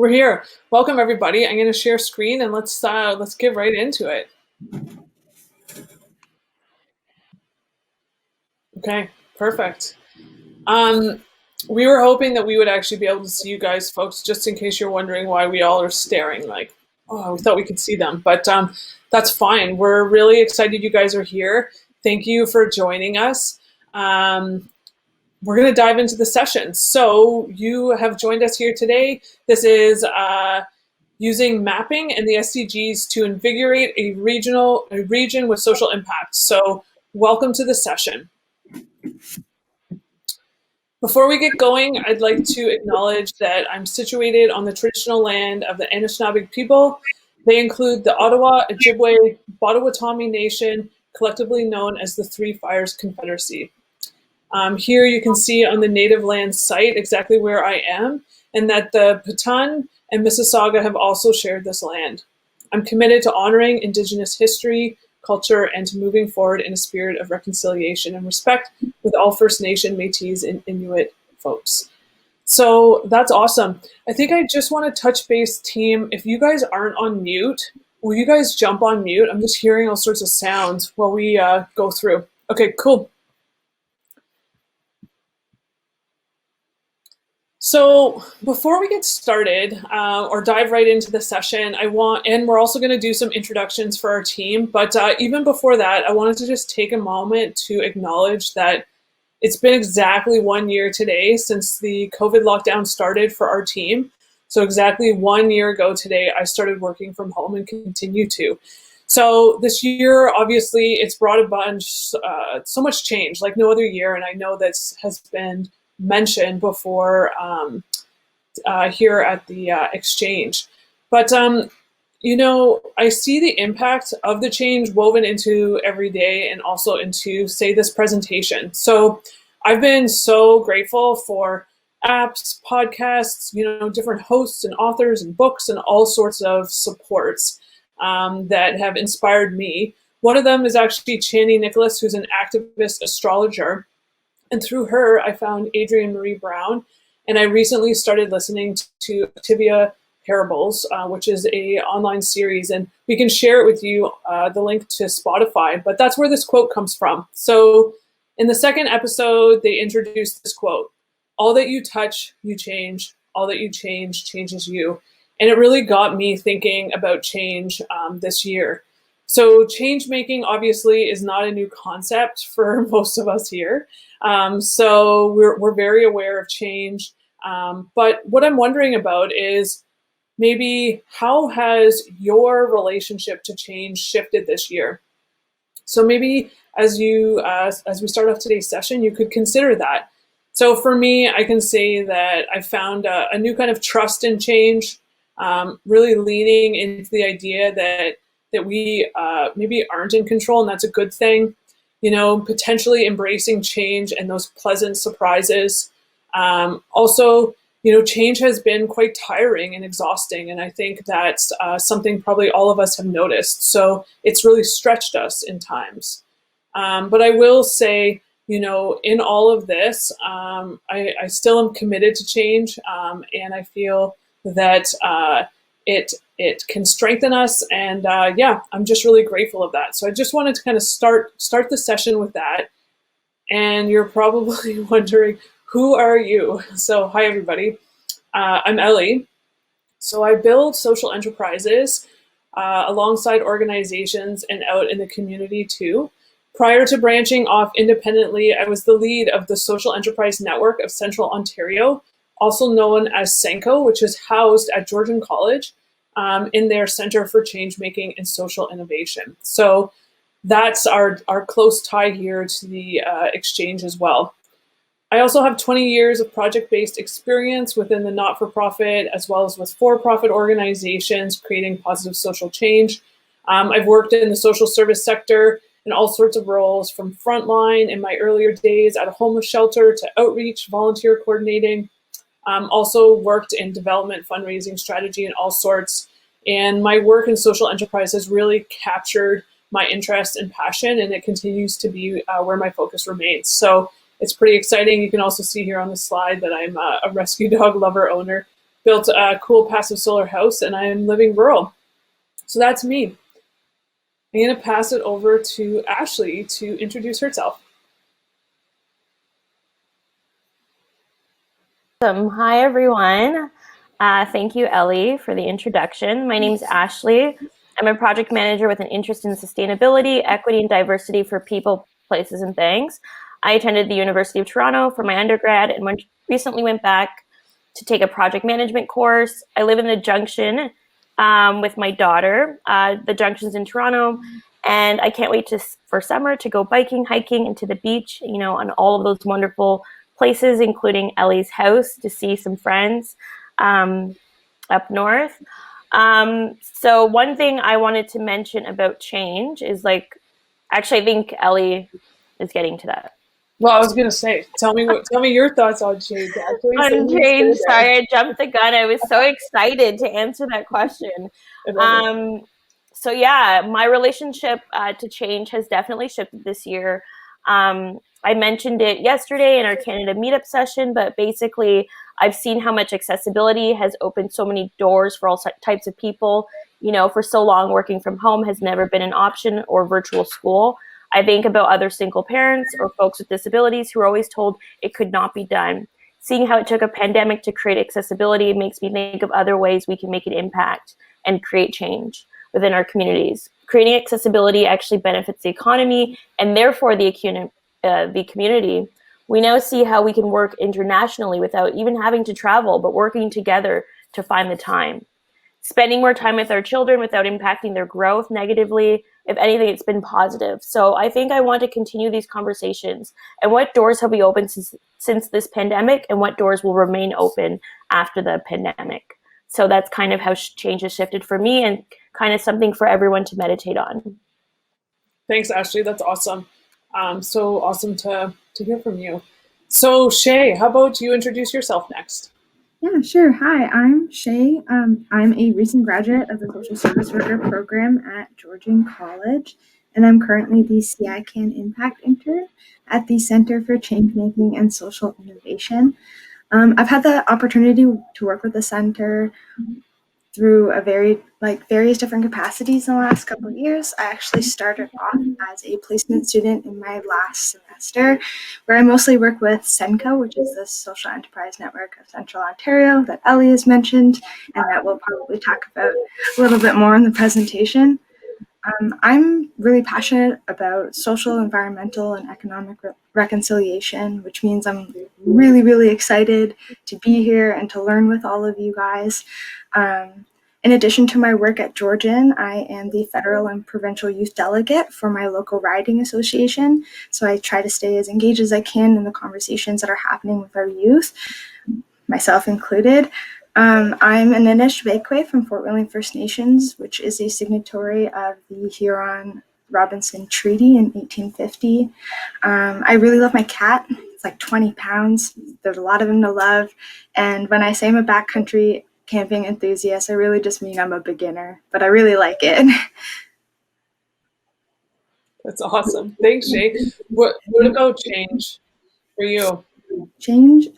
We're here. Welcome everybody. I'm going to share screen and let's get right into it. Okay, perfect. We were hoping that we would actually be able to see you guys, folks, just in case you're wondering why we all are staring like, oh, we thought we could see them, but that's fine. We're really excited you guys are here. Thank you for joining us. We're going to dive into the session. So you have joined us here today. This is using mapping and the SDGs to invigorate a region with social impact. So welcome to the session. Before we get going, I'd like to acknowledge that I'm situated on the traditional land of the Anishinaabe people. They include the Ottawa, Ojibwe, Potawatomi Nation, collectively known as the Three Fires Confederacy. Here you can see on the native land site exactly where I am, and that the Petun and Mississauga have also shared this land. I'm committed to honoring Indigenous history, culture, and to moving forward in a spirit of reconciliation and respect with all First Nation, Métis, and Inuit folks. So that's awesome. I think I just want to touch base, team. If you guys aren't on mute, will you guys jump on mute? I'm just hearing all sorts of sounds while we go through. Okay, cool. So before we get started or dive right into the session, and we're also going to do some introductions for our team, but even before that, I wanted to just take a moment to acknowledge that it's been exactly 1 year today since the COVID lockdown started for our team. So exactly 1 year ago today, I started working from home and continue to. So this year, obviously, it's brought a bunch, so much change like no other year, and I know this has been mentioned before here at the exchange. But, you know, I see the impact of the change woven into every day and also into, say, this presentation. So I've been so grateful for apps, podcasts, you know, different hosts and authors and books and all sorts of supports that have inspired me. One of them is actually Chani Nicholas, who's an activist astrologer. And through her, I found Adrienne Marie Brown, and I recently started listening to Activia Parables, which is a online series, and we can share it with you, the link to Spotify, but that's where this quote comes from. So in the second episode, they introduced this quote: "All that you touch, you change. All that you change, changes you." And it really got me thinking about change this year. So change making obviously is not a new concept for most of us here. So we're very aware of change. But what I'm wondering about is maybe how has your relationship to change shifted this year? So maybe as we start off today's session, you could consider that. So for me, I can say that I found a new kind of trust in change, really leaning into the idea that we maybe aren't in control, and that's a good thing. You know, potentially embracing change and those pleasant surprises. Also, you know, change has been quite tiring and exhausting, and I think that's something probably all of us have noticed. So it's really stretched us in times. But I will say, you know, in all of this, I still am committed to change, and I feel that it can strengthen us, and yeah, I'm just really grateful of that. So I just wanted to kind of start the session with that. And you're probably wondering, who are you? So hi everybody, I'm Ellie. So I build social enterprises alongside organizations and out in the community too. Prior to branching off independently, I was the lead of the Social Enterprise Network of Central Ontario, also known as SENCO, which is housed at Georgian College in their Center for Changemaking and Social Innovation. So that's our close tie here to the exchange as well. I also have 20 years of project-based experience within the not-for-profit as well as with for-profit organizations creating positive social change. I've worked in the social service sector in all sorts of roles, from frontline in my earlier days at a homeless shelter to outreach, volunteer coordinating. Also worked in development, fundraising, strategy, and all sorts. And my work in social enterprise has really captured my interest and passion, and it continues to be where my focus remains. So it's pretty exciting. You can also see here on the slide that I'm a rescue dog lover owner. built a cool passive solar house, and I'm living rural. So that's me. I'm going to pass it over to Ashley to introduce herself. Awesome. Hi, everyone. Thank you, Ellie, for the introduction. My name is Ashley. I'm a project manager with an interest in sustainability, equity, and diversity for people, places, and things. I attended the University of Toronto for my undergrad and recently went back to take a project management course. I live in the Junction with my daughter. The Junction's in Toronto, and I can't wait for summer to go biking, hiking, and to the beach, on all of those wonderful places, including Ellie's house, to see some friends up north. So one thing I wanted to mention about change is actually, I think Ellie is getting to that. Well, I was going to say, tell me your thoughts on change, Ashley. On change, sorry, I jumped the gun. I was so excited to answer that question. So yeah, my relationship to change has definitely shifted this year. I mentioned it yesterday in our Canada meetup session, but basically I've seen how much accessibility has opened so many doors for all types of people. For so long, working from home has never been an option, or virtual school. I think about other single parents or folks with disabilities who are always told it could not be done. Seeing how it took a pandemic to create accessibility makes me think of other ways we can make an impact and create change within our communities. Creating accessibility actually benefits the economy and therefore the community. We now see how we can work internationally without even having to travel, but working together to find the time. Spending more time with our children without impacting their growth negatively. If anything, it's been positive. So I think I want to continue these conversations. And what doors have we opened since this pandemic, and what doors will remain open after the pandemic? So that's kind of how change has shifted for me, and kind of something for everyone to meditate on. Thanks, Ashley. That's awesome. So awesome to hear from you. So Shay, how about you introduce yourself next? Yeah, sure. Hi, I'm Shay. I'm a recent graduate of the Social Service Worker program at Georgian College, and I'm currently the CICAN Impact Intern at the Center for Changemaking and Social Innovation. I've had the opportunity to work with the center through various different capacities in the last couple of years. I actually started off as a placement student in my last semester, where I mostly work with SENCO, which is the Social Enterprise Network of Central Ontario that Ellie has mentioned, and that we'll probably talk about a little bit more in the presentation. I'm really passionate about social, environmental, and economic reconciliation, which means I'm really, really excited to be here and to learn with all of you guys. In addition to my work at Georgian, I am the federal and provincial youth delegate for my local riding association. So I try to stay as engaged as I can in the conversations that are happening with our youth, myself included. I'm an Anishinaabe from Fort William First Nations, which is a signatory of the Huron-Robinson Treaty in 1850. I really love my cat. It's like 20 pounds. There's a lot of him to love. And when I say I'm a backcountry camping enthusiast, I really just mean I'm a beginner, but I really like it. That's awesome. Thanks, Shay. What about change for you? Change?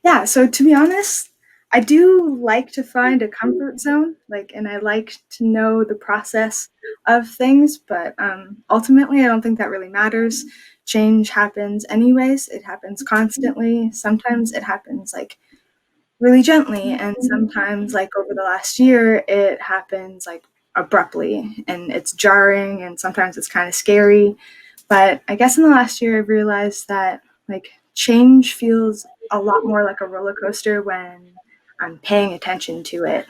Yeah, so to be honest, I do like to find a comfort zone, and I like to know the process of things, but ultimately I don't think that really matters. Change happens anyways. It happens constantly. Sometimes it happens really gently, and sometimes over the last year it happens abruptly, and it's jarring, and sometimes it's kind of scary. But I guess in the last year I've realized that change feels a lot more like a roller coaster when I'm paying attention to it.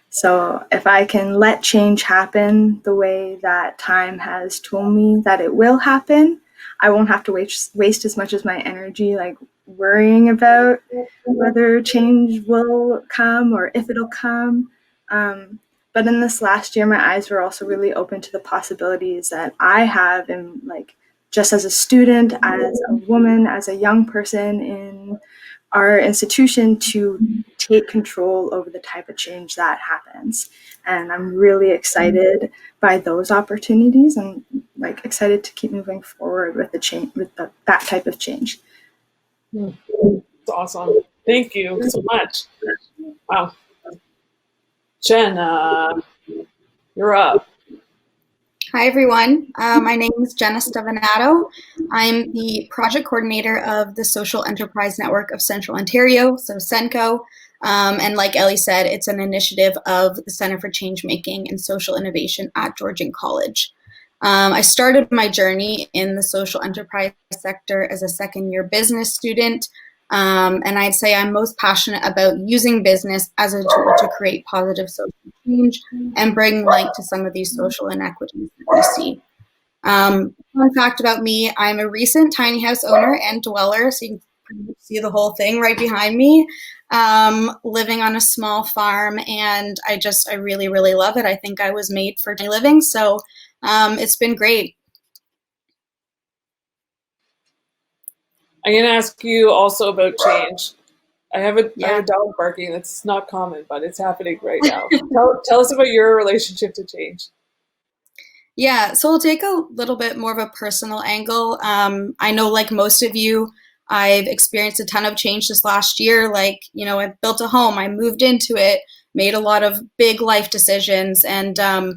So if I can let change happen the way that time has told me that it will happen, I won't have to waste as much of my energy worrying about whether change will come or if it'll come. But in this last year, my eyes were also really open to the possibilities that I have in just as a student, as a woman, as a young person in our institution, to take control over the type of change that happens. And I'm really excited by those opportunities, and excited to keep moving forward with that type of change. That's awesome. Thank you so much. Wow. Jenna, you're up. Hi, everyone. My name is Jenna Stevanato. I'm the project coordinator of the Social Enterprise Network of Central Ontario, so CENCO. And like Ellie said, it's an initiative of the Center for Changemaking and Social Innovation at Georgian College. I started my journey in the social enterprise sector as a second-year business student. And I'd say I'm most passionate about using business as a tool to create positive social change and bring light to some of these social inequities that we see. Fun fact about me, I'm a recent tiny house owner and dweller, so you can see the whole thing right behind me, living on a small farm, and I really, really love it. I think I was made for living, so it's been great. I'm going to ask you also about change. I have a dog barking. That's not common, but it's happening right now. Tell us about your relationship to change. Yeah, so I'll take a little bit more of a personal angle. I know, like most of you, I've experienced a ton of change this last year. Like, I built a home, I moved into it, made a lot of big life decisions. And I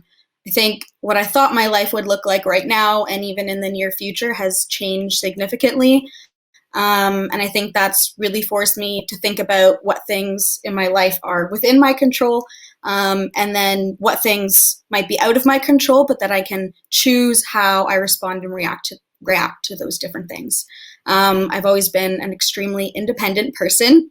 think what I thought my life would look like right now and even in the near future has changed significantly. And I think that's really forced me to think about what things in my life are within my control, and then what things might be out of my control, but that I can choose how I respond and react to those different things. I've always been an extremely independent person.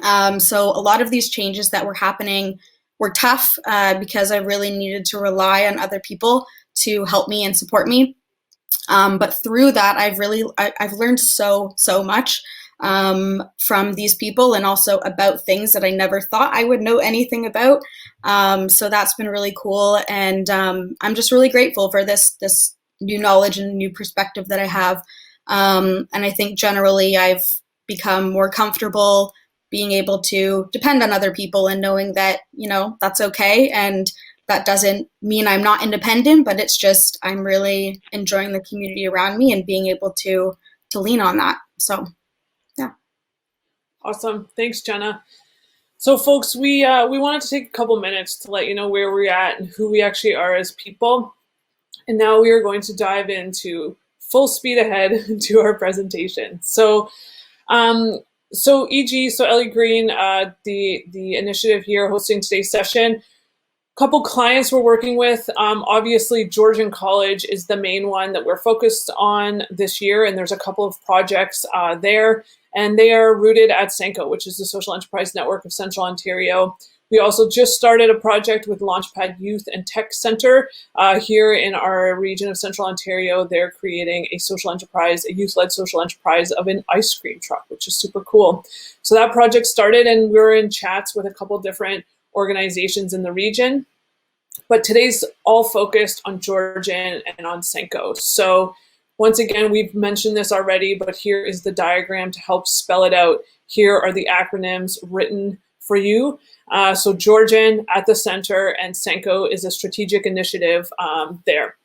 So a lot of these changes that were happening were tough because I really needed to rely on other people to help me and support me. But through that, I've learned so much from these people, and also about things that I never thought I would know anything about. So that's been really cool, and I'm just really grateful for this new knowledge and new perspective that I have. And I think generally I've become more comfortable being able to depend on other people and knowing that, that's okay. And that doesn't mean I'm not independent, but it's just I'm really enjoying the community around me and being able to lean on that. So, yeah. Awesome. Thanks, Jenna. So, folks, we wanted to take a couple minutes to let you know where we're at and who we actually are as people. And now we are going to dive into full speed ahead to our presentation. So, Ellie Green, the initiative here hosting today's session. Couple clients we're working with. Obviously, Georgian College is the main one that we're focused on this year, and there's a couple of projects there, and they are rooted at CENCO, which is the Social Enterprise Network of Central Ontario. We also just started a project with Launchpad Youth and Tech Center here in our region of Central Ontario. They're creating a social enterprise, a youth-led social enterprise of an ice cream truck, which is super cool. So that project started, and we're in chats with a couple different organizations in the region, but today's all focused on Georgian and on CENCO. So once again, we've mentioned this already, but here is the diagram to help spell it out. Here are the acronyms written for you. So Georgian at the center, and CENCO is a strategic initiative there.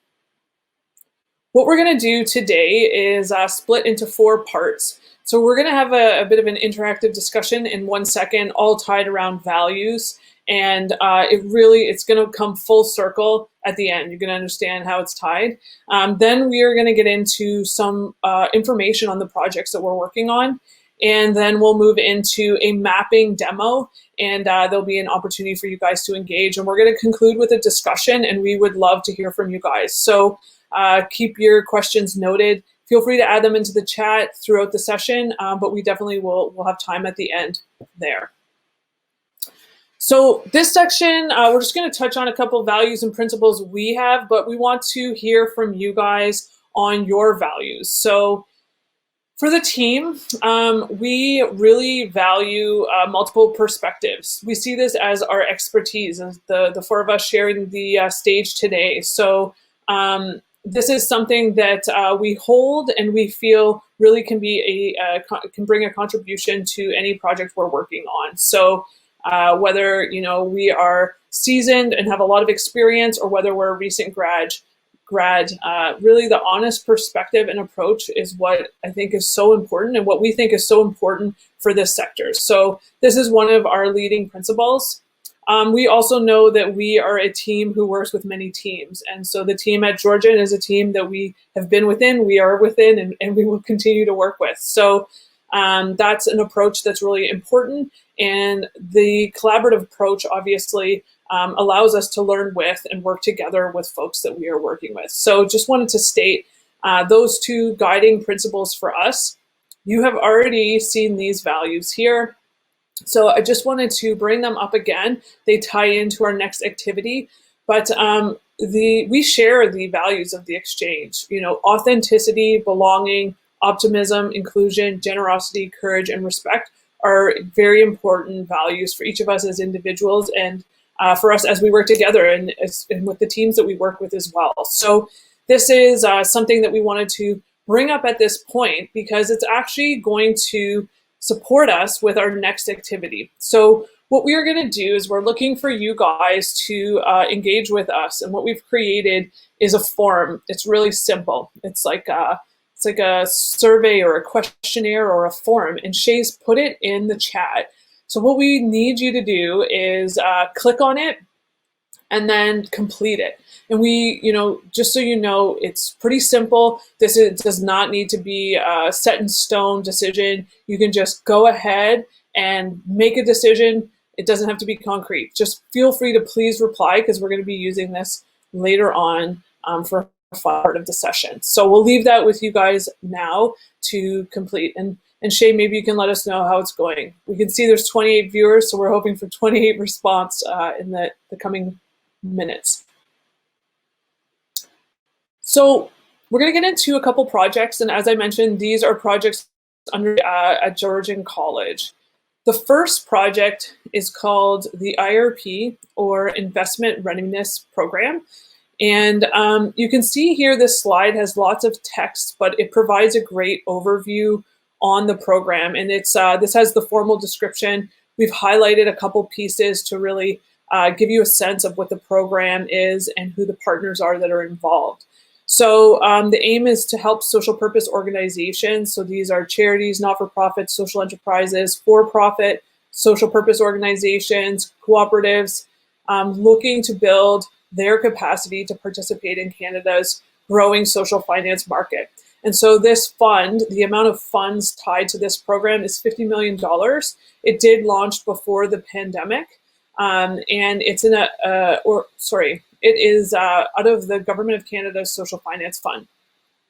What we're going to do today is split into 4 parts. So we're going to have a bit of an interactive discussion in 1 second, all tied around values. And it's going to come full circle at the end. You're going to understand how it's tied. Then we are going to get into some information on the projects that we're working on. And then we'll move into a mapping demo, and there'll be an opportunity for you guys to engage. And we're going to conclude with a discussion, and we would love to hear from you guys. So keep your questions noted. Feel free to add them into the chat throughout the session, but we definitely will have time at the end there. So this section, we're just going to touch on a couple of values and principles we have, but we want to hear from you guys on your values. So for the team, we really value multiple perspectives. We see this as our expertise, as the 4 of us sharing the stage today. So this is something that we hold and we feel really can bring a contribution to any project we're working on. So whether we are seasoned and have a lot of experience, or whether we're a recent grad, really the honest perspective and approach is what I think is so important and what we think is so important for this sector. So this is one of our leading principles. We also know that we are a team who works with many teams. And so the team at Georgian is a team that we have been within, we are within, and we will continue to work with. So that's an approach that's really important. And the collaborative approach obviously allows us to learn with and work together with folks that we are working with. So just wanted to state those two guiding principles for us. You have already seen these values here. So I just wanted to bring them up again. They tie into our next activity, but we share the values of the exchange. You know, authenticity, belonging, optimism, inclusion, generosity, courage, and respect are very important values for each of us as individuals and for us as we work together and with the teams that we work with as well. So this is something that we wanted to bring up at this point because it's actually going to support us with our next activity. So what we are going to do is we're looking for you guys to engage with us, and what we've created is a form. It's really simple. It's like a survey or a questionnaire or a form, and Shay's put it in the chat. So what we need you to do is click on it and then complete it. And we, you know, just so you know, it's pretty simple. This does not need to be a set in stone decision. You can just go ahead and make a decision. It doesn't have to be concrete. Just feel free to please reply because we're going to be using this later on for part of the session. So we'll leave that with you guys now to complete. And Shay, maybe you can let us know how it's going. We can see there's 28 viewers, so we're hoping for 28 response in the coming minutes. So we're going to get into a couple projects, and as I mentioned, these are projects under at Georgian College. The first project is called the IRP, or Investment Readiness Program. And you can see here this slide has lots of text, but it provides a great overview on the program. And it's this has the formal description. We've highlighted a couple pieces to really give you a sense of what the program is and who the partners are that are involved. So the aim is to help social purpose organizations. So these are charities, not-for-profit, social enterprises, for-profit, social purpose organizations, cooperatives, looking to build their capacity to participate in Canada's growing social finance market. And so this fund, the amount of funds tied to this program is $50 million. It did launch before the pandemic, and it's in it is out of the Government of Canada's Social Finance Fund.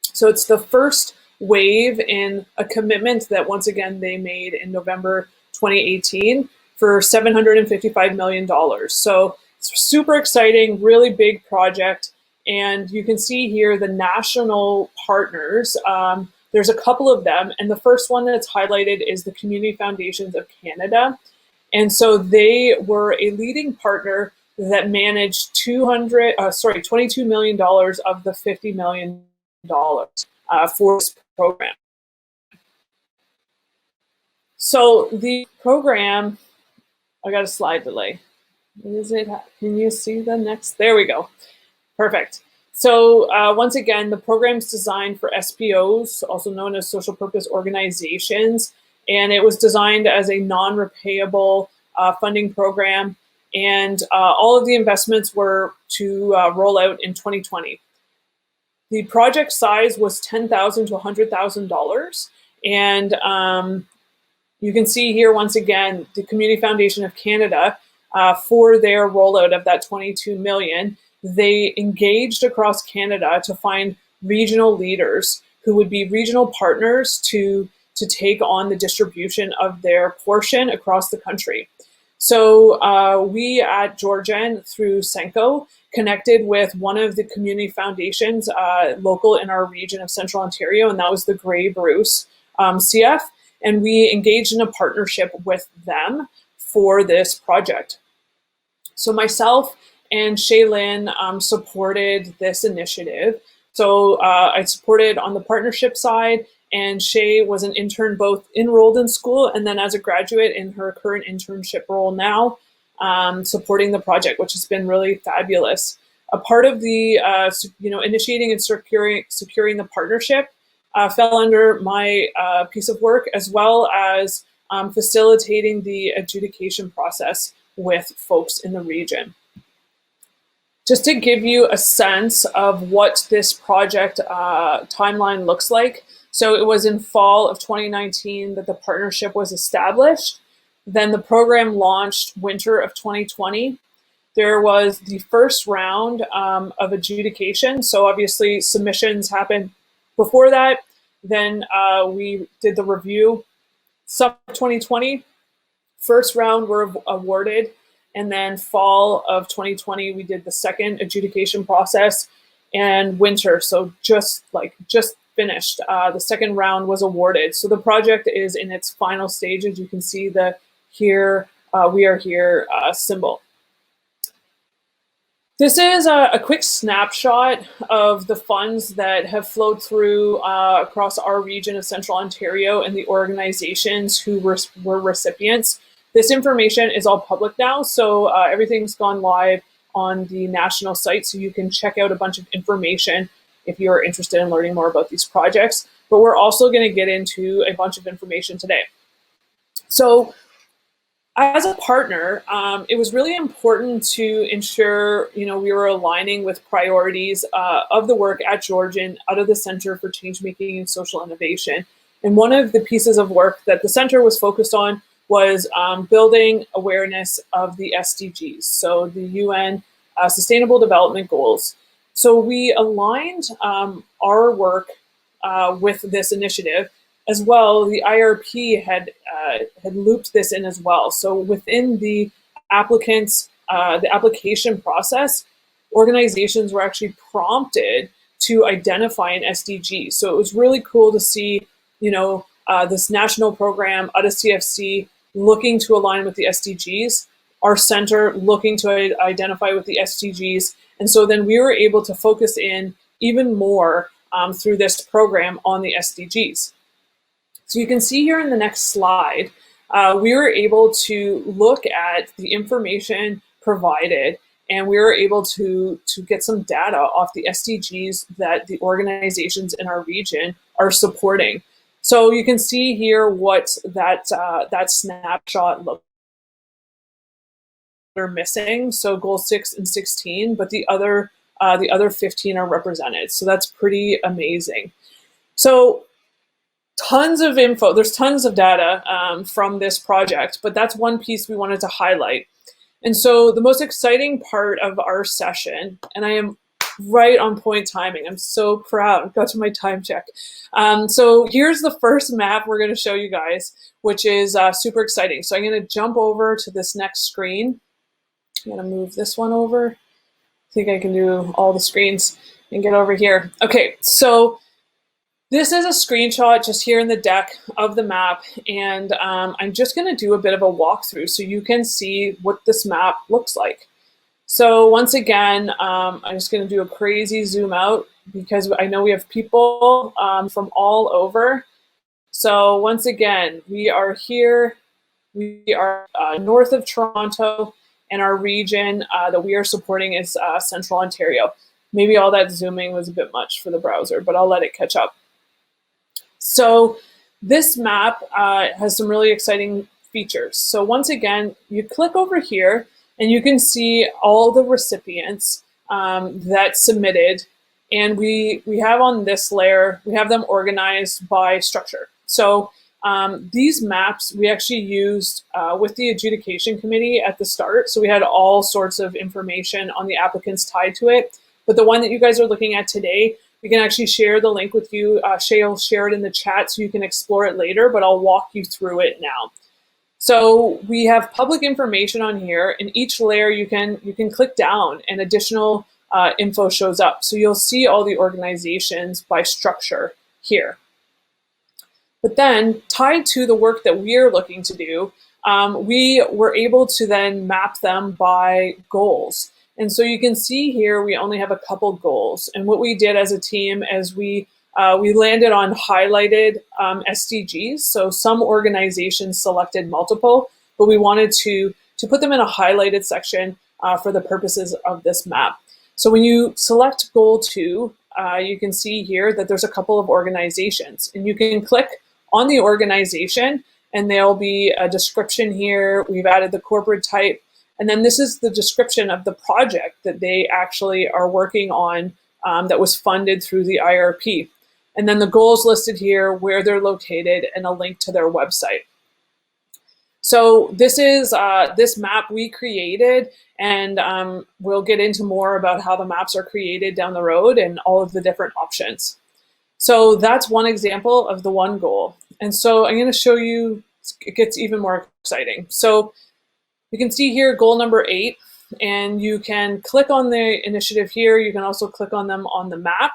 So it's the first wave in a commitment that once again they made in November 2018 for $755 million. So it's super exciting, really big project. And you can see here the national partners. There's a couple of them. And the first one that's highlighted is the Community Foundations of Canada. And so they were a leading partner that managed $22 million of the $50 million for this program. So the program, I got a slide delay. Is it? Can you see the next? There we go. Perfect. So once again, the program is designed for SPOs, also known as social purpose organizations, and it was designed as a non-repayable funding program. And all of the investments were to roll out in 2020. The project size was $10,000 to $100,000. And you can see here, once again, the Community Foundation of Canada, for their rollout of that $22 million, they engaged across Canada to find regional leaders who would be regional partners to take on the distribution of their portion across the country. So we at Georgian, through Senko, connected with one of the community foundations local in our region of Central Ontario, and that was the Grey Bruce CF, and we engaged in a partnership with them for this project. So myself and Shaylin supported this initiative. So I supported on the partnership side, and Shay was an intern both enrolled in school and then as a graduate in her current internship role now, supporting the project, which has been really fabulous. a part of the initiating and securing the partnership fell under my piece of work, as well as facilitating the adjudication process with folks in the region. Just to give you a sense of what this project timeline looks like. So it was in fall of 2019 that the partnership was established. Then the program launched winter of 2020. There was the first round of adjudication. So obviously submissions happened before that. Then we did the review. Summer 2020, first round were awarded. And then fall of 2020, we did the second adjudication process, and winter, so just finished. The second round was awarded. So the project is in its final stages. You can see the here, we are here symbol. This is a quick snapshot of the funds that have flowed through across our region of Central Ontario and the organizations who were recipients. This information is all public now, so everything's gone live on the national site, so you can check out a bunch of information if you're interested in learning more about these projects. But we're also going to get into a bunch of information today. So as a partner, it was really important to ensure we were aligning with priorities of the work at Georgian out of the Center for Changemaking and Social Innovation. And one of the pieces of work that the center was focused on was building awareness of the SDGs, so the UN Sustainable Development Goals. So we aligned our work with this initiative as well. The IRP had looped this in as well. So within the application process, organizations were actually prompted to identify an SDG. So it was really cool to see, this national program out of CFC looking to align with the SDGs, our center looking to identify with the SDGs. And so then we were able to focus in even more through this program on the SDGs. So you can see here in the next slide, we were able to look at the information provided, and we were able to get some data off the SDGs that the organizations in our region are supporting. So you can see here what that snapshot looks like. They're missing, so goals 6 and 16, but the other 15 are represented. So that's pretty amazing. So tons of info. There's tons of data from this project, but that's one piece we wanted to highlight. And so the most exciting part of our session, and I am right on point timing. I'm so proud. Got to my time check. So here's the first map we're going to show you guys, which is super exciting. So I'm going to jump over to this next screen. I'm going to move this one over. I think I can do all the screens and get over here. Okay, so this is a screenshot just here in the deck of the map, and I'm just going to do a bit of a walkthrough so you can see what this map looks like. So once again, I'm just going to do a crazy zoom out because I know we have people from all over. So once again, we are here. We are north of Toronto, and our region that we are supporting is Central Ontario. Maybe all that zooming was a bit much for the browser, but I'll let it catch up. So this map has some really exciting features. So once again, you click over here and you can see all the recipients that submitted. And we have on this layer, we have them organized by structure. So these maps we actually used with the adjudication committee at the start. So we had all sorts of information on the applicants tied to it. But the one that you guys are looking at today, we can actually share the link with you. Shay will share it in the chat so you can explore it later, but I'll walk you through it now. So we have public information on here. In each layer, you can click down and additional info shows up. So you'll see all the organizations by structure here. But then tied to the work that we're looking to do, we were able to then map them by goals. And so you can see here, we only have a couple goals. And what we did as a team is we landed on highlighted SDGs. So some organizations selected multiple, but we wanted to put them in a highlighted section for the purposes of this map. So when you select goal 2, you can see here that there's a couple of organizations, and you can click on the organization and there'll be a description here. We've added the corporate type, and then this is the description of the project that they actually are working on that was funded through the IRP. And then the goals listed here, where they're located, and a link to their website. So this is this map we created, and we'll get into more about how the maps are created down the road and all of the different options. So that's one example of the one goal. And so I'm going to show you, it gets even more exciting. So you can see here goal number 8, and you can click on the initiative here. You can also click on them on the map.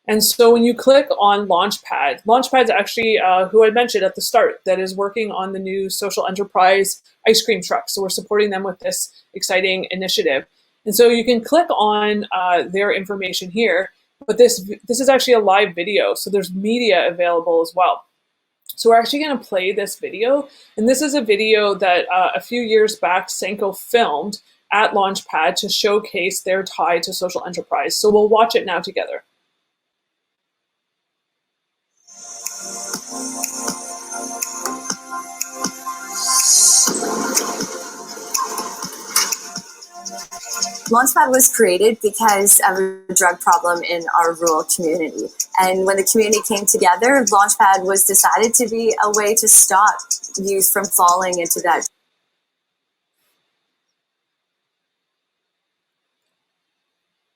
And so when you click on Launchpad, Launchpad's actually who I mentioned at the start that is working on the new social enterprise ice cream truck. So we're supporting them with this exciting initiative. And so you can click on their information here, but this is actually a live video. So there's media available as well. So we're actually going to play this video. And this is a video that a few years back, Senko filmed at Launchpad to showcase their tie to social enterprise. So we'll watch it now together. Launchpad was created because of a drug problem in our rural community. And when the community came together, Launchpad was decided to be a way to stop youth from falling into that.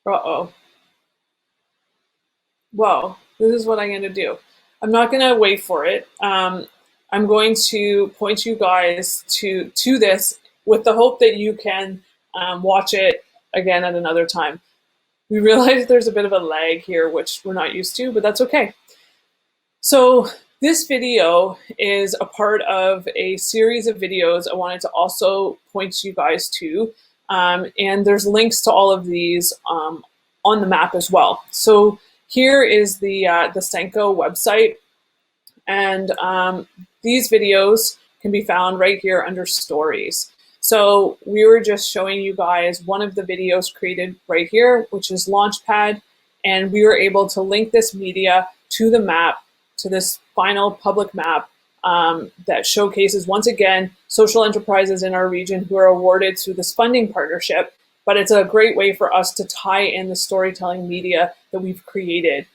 Uh-oh. Whoa, this is what I'm going to do. I'm not going to wait for it. I'm going to point you guys to this with the hope that you can watch it again at another time. We realize there's a bit of a lag here, which we're not used to, but that's okay. So this video is a part of a series of videos I wanted to also point you guys to. And there's links to all of these on the map as well. So here is the Senko website, and these videos can be found right here under stories. So we were just showing you guys one of the videos created right here, which is Launchpad, and we were able to link this media to the map, to this final public map that showcases, once again, social enterprises in our region who are awarded through this funding partnership. But it's a great way for us to tie in the storytelling media that we've created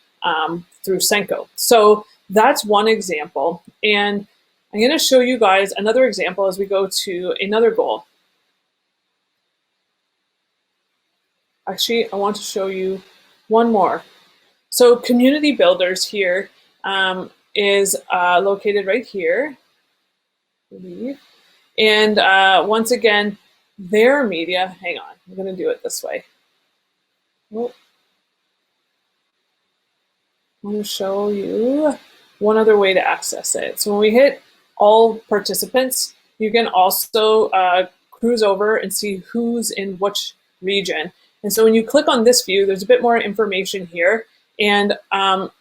through Senko. So that's one example. And I'm going to show you guys another example as we go to another goal. Actually, I want to show you one more. So Community Builders here is located right here, I believe. And once again, their media, hang on, I'm going to do it this way. Oh. I'm going to show you one other way to access it. So when we hit all participants, you can also cruise over and see who's in which region. And so when you click on this view, there's a bit more information here. And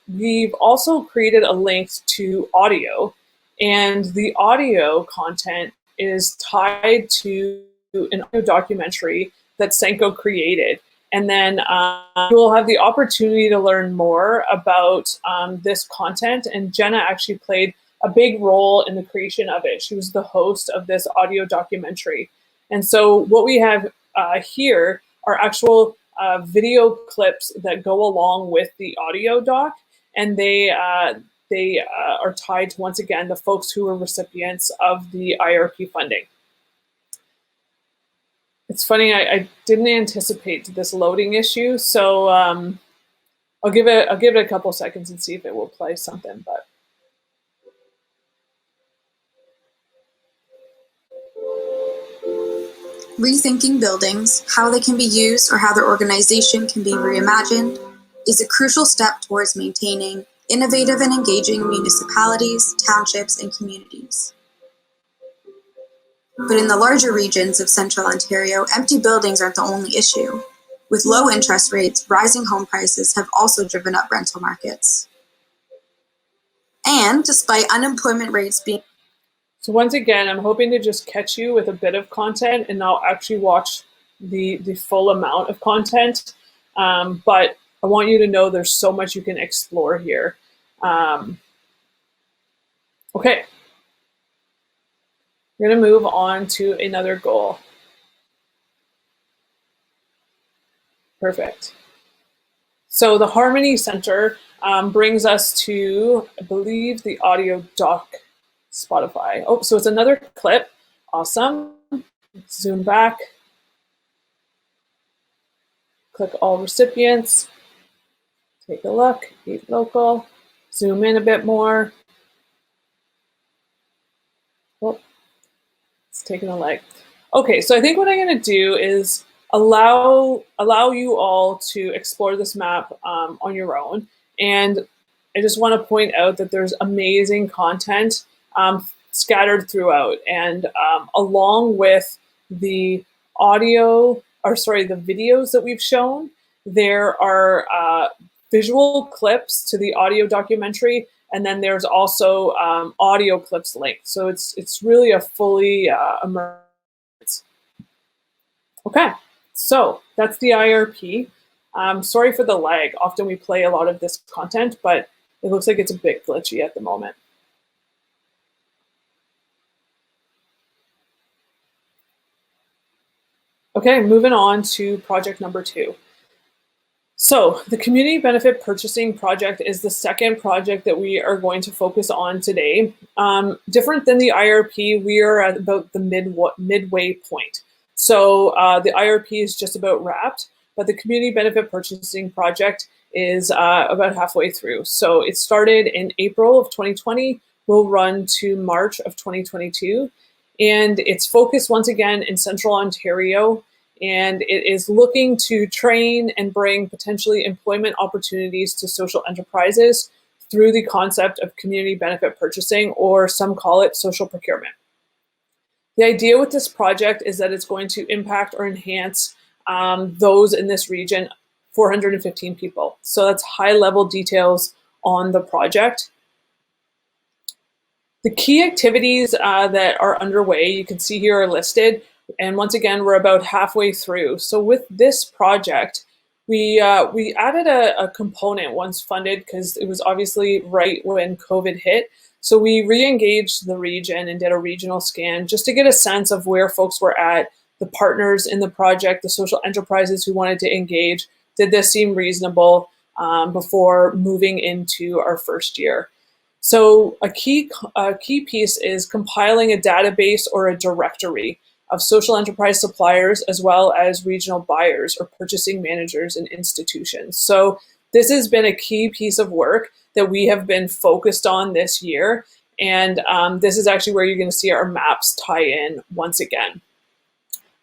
we've also created a link to audio. And the audio content is tied to an audio documentary that Senko created. And then you will have the opportunity to learn more about this content. And Jenna actually played a big role in the creation of it. She was the host of this audio documentary. And so what we have here are actual video clips that go along with the audio doc. And they are tied to, once again, the folks who were recipients of the IRP funding. It's funny, I didn't anticipate this loading issue, so I'll give it a couple seconds and see if it will play something. But rethinking buildings, how they can be used or how their organization can be reimagined, is a crucial step towards maintaining innovative and engaging municipalities, townships, and communities. But in the larger regions of central Ontario, empty buildings aren't the only issue. With low interest rates, rising home prices have also driven up rental markets. And despite unemployment rates being... So once again, I'm hoping to just catch you with a bit of content and not actually watch the full amount of content. but I want you to know there's so much you can explore here. Okay, we're going to move on to another goal. Perfect. So the Harmony Center brings us to, I believe, the audio doc Spotify. Oh, so it's another clip. Awesome. Zoom back. Click all recipients. Take a look. Eat local. Zoom in a bit more. Oh, it's taking a leg. Okay, so I think what I'm going to do is allow you all to explore this map on your own. And I just want to point out that there's amazing content scattered throughout. And along with the the videos that we've shown, there are visual clips to the audio documentary, and then there's also audio clips linked. So it's really a fully immersive. Okay, so that's the IRP. Sorry for the lag. Often we play a lot of this content, but it looks like it's a bit glitchy at the moment. Okay, moving on to project number 2. So the Community Benefit Purchasing project is the second project that we are going to focus on today. Different than the IRP, we are at about the midway point. So the IRP is just about wrapped, but the Community Benefit Purchasing project is about halfway through. So it started in April of 2020, will run to March of 2022. And it's focused once again in Central Ontario, and it is looking to train and bring potentially employment opportunities to social enterprises through the concept of community benefit purchasing, or some call it social procurement. The idea with this project is that it's going to impact or enhance those in this region, 415 people. So that's high-level details on the project. The key activities that are underway, you can see here, are listed. And once again, we're about halfway through. So with this project, we added a component once funded, because it was obviously right when COVID hit. So we re-engaged the region and did a regional scan just to get a sense of where folks were at, the partners in the project, the social enterprises who wanted to engage. Did this seem reasonable before moving into our first year? So a key piece is compiling a database or a directory of social enterprise suppliers, as well as regional buyers or purchasing managers and institutions. So this has been a key piece of work that we have been focused on this year. And this is actually where you're going to see our maps tie in once again.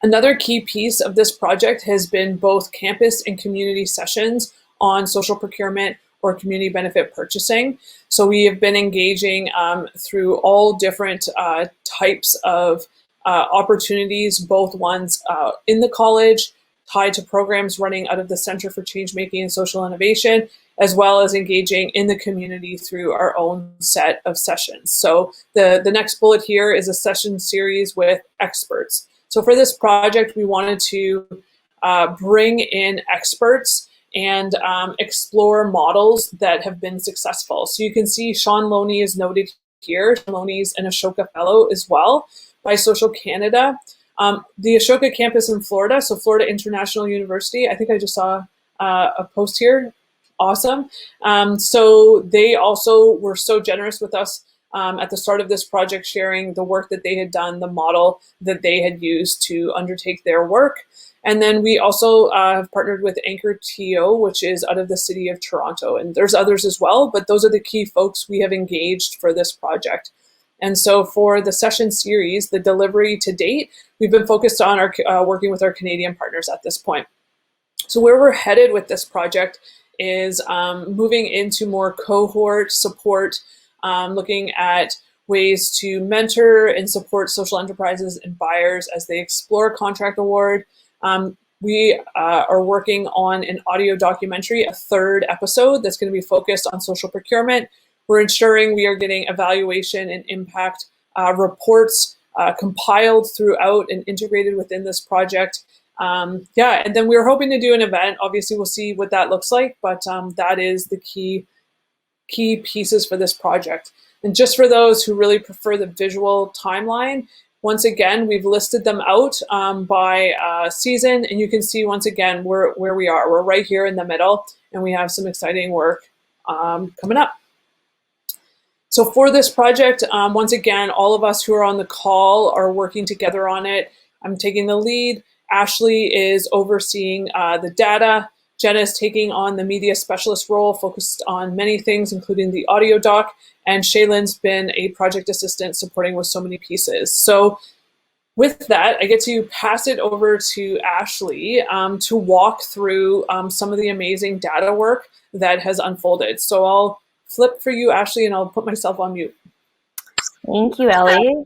Another key piece of this project has been both campus and community sessions on social procurement or community benefit purchasing. So we have been engaging through all different types of opportunities, both ones in the college, tied to programs running out of the Center for Changemaking and Social Innovation, as well as engaging in the community through our own set of sessions. So the next bullet here is a session series with experts. So for this project, we wanted to bring in experts and explore models that have been successful. So you can see Sean Loney is noted here. Sean Loney is an Ashoka Fellow as well by Social Canada. The Ashoka Campus in Florida, so Florida International University, I think I just saw a post here. Awesome. So they also were so generous with us at the start of this project, sharing the work that they had done, the model that they had used to undertake their work. And then we also have partnered with Anchor TO, which is out of the city of Toronto. And there's others as well, but those are the key folks we have engaged for this project. And so for the session series, the delivery to date, we've been focused on our working with our Canadian partners at this point. So where we're headed with this project is moving into more cohort support, looking at ways to mentor and support social enterprises and buyers as they explore contract award. We are working on an audio documentary, a third episode that's going to be focused on social procurement. We're ensuring we are getting evaluation and impact reports compiled throughout and integrated within this project. Yeah, and then we're hoping to do an event. Obviously, we'll see what that looks like, but that is the key pieces for this project. And just for those who really prefer the visual timeline, once again, we've listed them out by season, and you can see once again where we are. We're right here in the middle, and we have some exciting work coming up. So for this project, once again, all of us who are on the call are working together on it. I'm taking the lead. Ashley is overseeing the data. Jenna is taking on the media specialist role, focused on many things, including the audio doc. And Shaylin's been a project assistant supporting with so many pieces. So with that, I get to pass it over to Ashley to walk through some of the amazing data work that has unfolded. So I'll flip for you, Ashley, and I'll put myself on mute. Thank you, Ellie.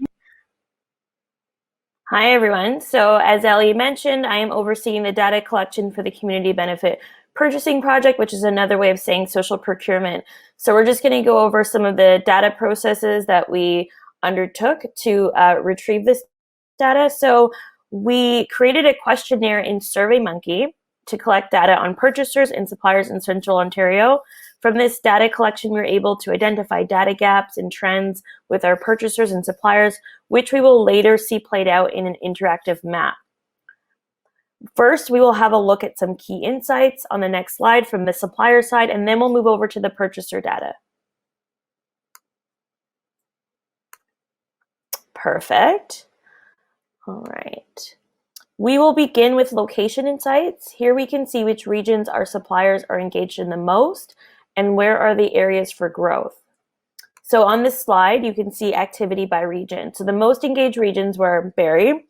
Hi, everyone. So as Ellie mentioned, I am overseeing the data collection for the Community Benefit Purchasing Project, which is another way of saying social procurement. So we're just going to go over some of the data processes that we undertook to retrieve this data. So we created a questionnaire in SurveyMonkey to collect data on purchasers and suppliers in Central Ontario. From this data collection, we were able to identify data gaps and trends with our purchasers and suppliers, which we will later see played out in an interactive map. First, we will have a look at some key insights on the next slide from the supplier side, and then we'll move over to the purchaser data. Perfect. All right. We will begin with location insights. Here we can see which regions our suppliers are engaged in the most and where are the areas for growth. So on this slide, you can see activity by region. So the most engaged regions were Barrie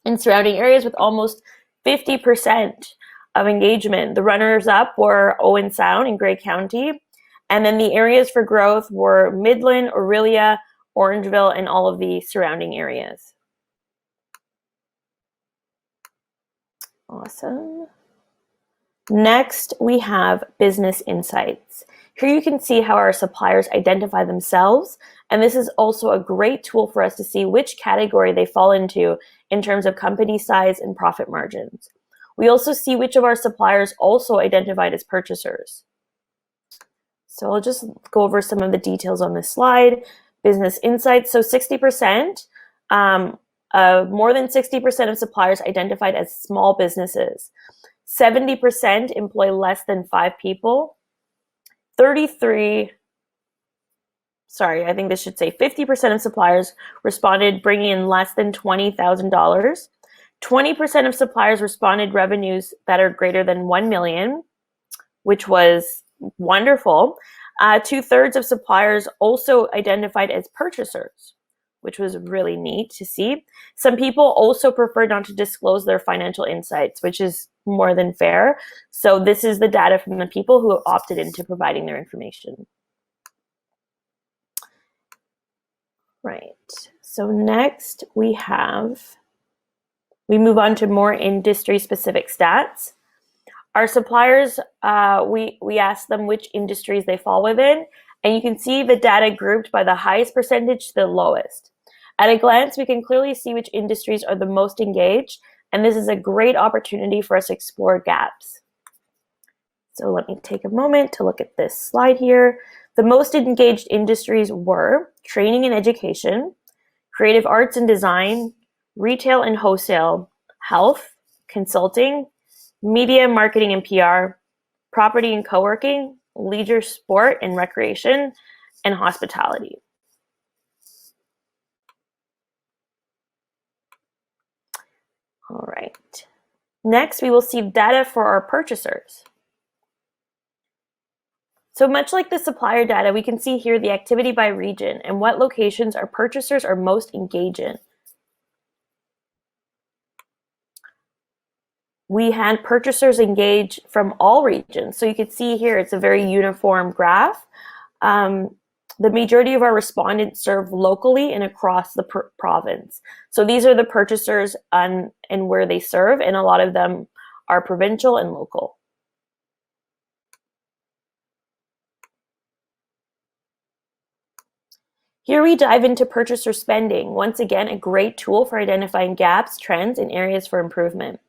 and surrounding areas with almost 50% of engagement. The runners up were Owen Sound in Grey County. And then the areas for growth were Midland, Orillia, Orangeville, and all of the surrounding areas. Awesome. Next, we have business insights. Here you can see how our suppliers identify themselves, and this is also a great tool for us to see which category they fall into in terms of company size and profit margins. We also see which of our suppliers also identified as purchasers. So I'll just go over some of the details on this slide. Business insights, so 60%, more than 60% of suppliers identified as small businesses. 70% employ less than 5 people. 50% of suppliers responded bringing in less than $20,000. 20% of suppliers responded revenues that are greater than 1 million, which was wonderful. 2/3 of suppliers also identified as purchasers, which was really neat to see. Some people also prefer not to disclose their financial insights, which is more than fair. So this is the data from the people who opted into providing their information. Right. So next we move on to more industry-specific stats. Our suppliers, we asked them which industries they fall within, and you can see the data grouped by the highest percentage to the lowest. At a glance, we can clearly see which industries are the most engaged, and this is a great opportunity for us to explore gaps. So let me take a moment to look at this slide here. The most engaged industries were training and education, creative arts and design, retail and wholesale, health, consulting, media, marketing and PR, property and co-working, leisure, sport and recreation, and hospitality. All right. Next, we will see data for our purchasers. So much like the supplier data, we can see here the activity by region and what locations our purchasers are most engaged in. We had purchasers engage from all regions. So you can see here, it's a very uniform graph. The majority of our respondents serve locally and across the province. So these are the purchasers and where they serve, and a lot of them are provincial and local. Here we dive into purchaser spending. Once again, a great tool for identifying gaps, trends, and areas for improvement.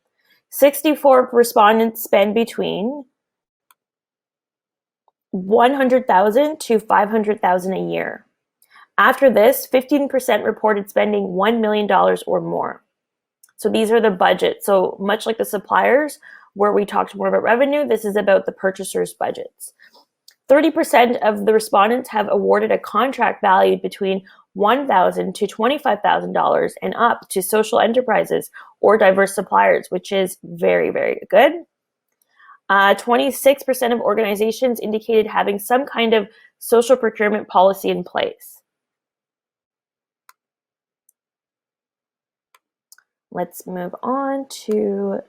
64 respondents spend between $100,000 to $500,000 a year. After this, 15% reported spending $1 million or more. So these are the budgets. So much like the suppliers, where we talked more about revenue, this is about the purchasers' budgets. 30% of the respondents have awarded a contract valued between $1,000 to $25,000 and up to social enterprises or diverse suppliers, which is very, very good. 26% of organizations indicated having some kind of social procurement policy in place. Let's move on to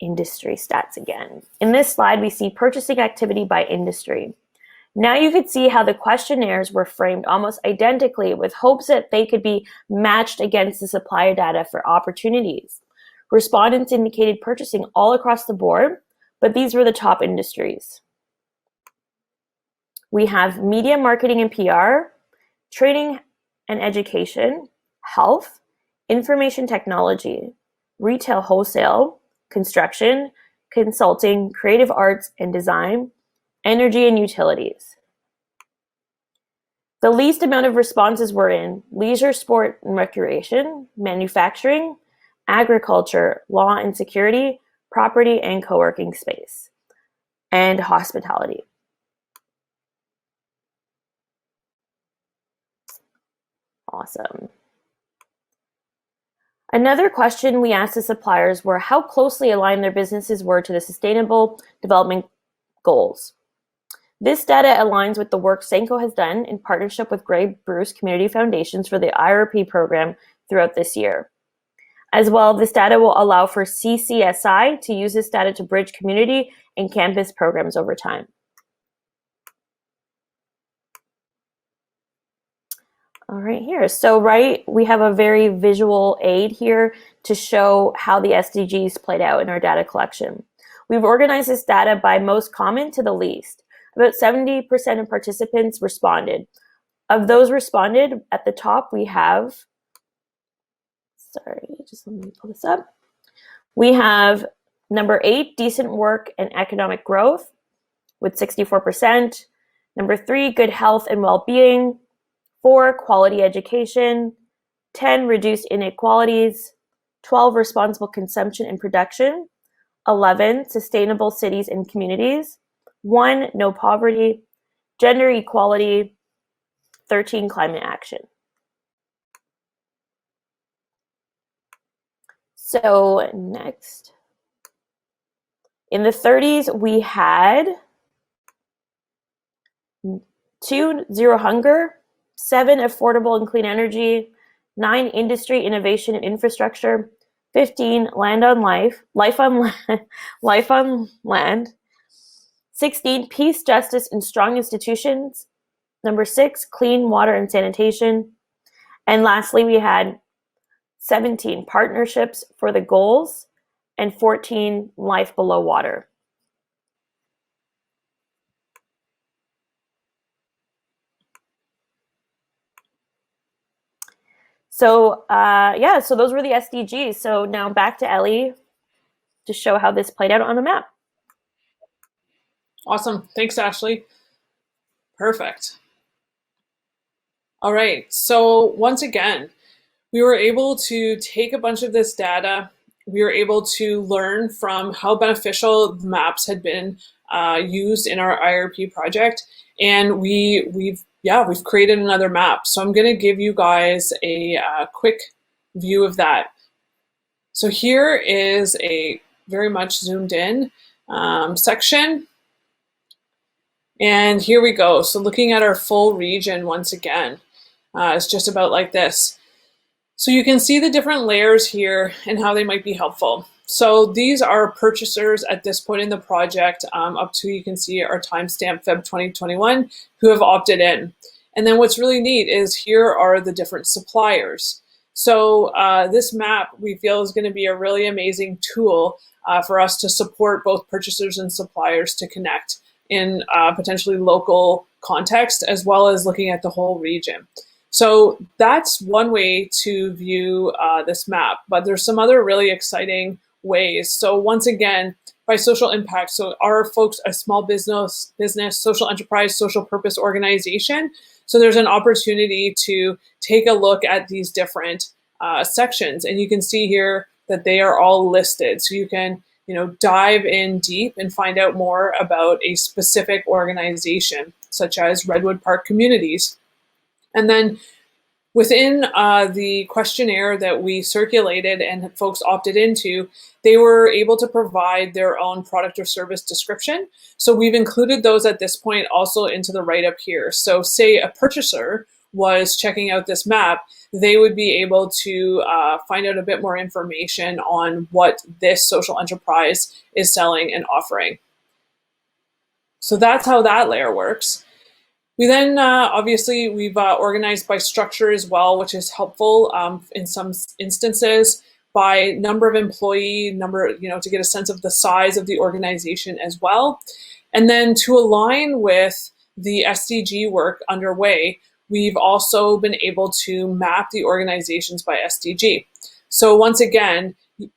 industry stats again. In this slide, we see purchasing activity by industry. Now you could see how the questionnaires were framed almost identically with hopes that they could be matched against the supplier data for opportunities. Respondents indicated purchasing all across the board, but these were the top industries. We have media, marketing, and PR, training and education, health, information technology, retail wholesale, construction, consulting, creative arts and design, energy and utilities. The least amount of responses were in leisure, sport and recreation, manufacturing, agriculture, law and security, property and co-working space, and hospitality. Awesome. Another question we asked the suppliers were how closely aligned their businesses were to the Sustainable Development Goals. This data aligns with the work Senko has done in partnership with Grey Bruce Community Foundations for the IRP program throughout this year. As well, this data will allow for CCSI to use this data to bridge community and campus programs over time. All right, here. So, we have a very visual aid here to show how the SDGs played out in our data collection. We've organized this data by most common to the least. About 70% of participants responded. Of those responded, at the top we have, just let me pull this up. We have number 8, decent work and economic growth with 64%. Number 3, good health and well-being. 4, quality education. 10, reduced inequalities. 12, responsible consumption and production. 11, sustainable cities and communities. 1, no poverty. Gender equality. 13, climate action. So next, in the 30s, we had 2, zero hunger. 7, affordable and clean energy. 9, industry, innovation, and infrastructure. 15, land on life on land. 16, peace, justice, and strong institutions. Number 6, clean water and sanitation. And lastly, we had 17, partnerships for the goals, and 14, life below water. So so those were the SDGs. So now back to Ellie to show how this played out on a map. Awesome. Thanks, Ashley. Perfect. All right. So once again, we were able to take a bunch of this data. We were able to learn from how beneficial the maps had been used in our IRP project. And we've created another map. So I'm going to give you guys a quick view of that. So here is a very much zoomed in section. And here we go. So looking at our full region once again, it's just about like this. So you can see the different layers here and how they might be helpful. So these are purchasers at this point in the project, up to, you can see our timestamp Feb 2021, who have opted in. And then what's really neat is here are the different suppliers. So this map we feel is going to be a really amazing tool for us to support both purchasers and suppliers to connect in potentially local context, as well as looking at the whole region. So that's one way to view this map, but there's some other really exciting ways. So once again, by social impact, so are folks a small business, social enterprise, social purpose organization? So there's an opportunity to take a look at these different sections, and you can see here that they are all listed. So you can, dive in deep and find out more about a specific organization, such as Redwood Park Communities. And then within the questionnaire that we circulated and folks opted into, they were able to provide their own product or service description. So we've included those at this point also into the write-up here. So say a purchaser was checking out this map, they would be able to find out a bit more information on what this social enterprise is selling and offering. So that's how that layer works. We then, obviously, we've organized by structure as well, which is helpful in some instances, by number of employee, to get a sense of the size of the organization as well. And then to align with the SDG work underway, we've also been able to map the organizations by SDG. So once again,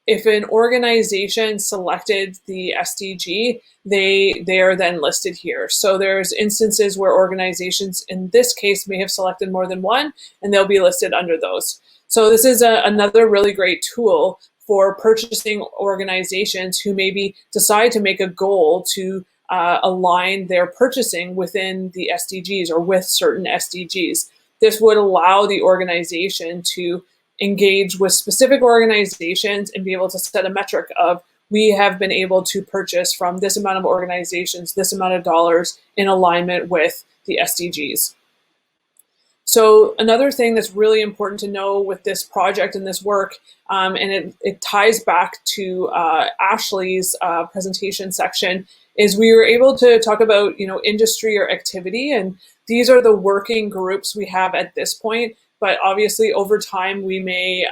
if an organization selected the SDG, they are then listed here. So there's instances where organizations in this case may have selected more than one, and they'll be listed under those. So this is another really great tool for purchasing organizations who maybe decide to make a goal to align their purchasing within the SDGs or with certain SDGs. This would allow the organization to engage with specific organizations and be able to set a metric of, we have been able to purchase from this amount of organizations, this amount of dollars in alignment with the SDGs. So another thing that's really important to know with this project and this work, and it ties back to Ashley's presentation section, is we were able to talk about industry or activity, and these are the working groups we have at this point. But obviously, over time, we may,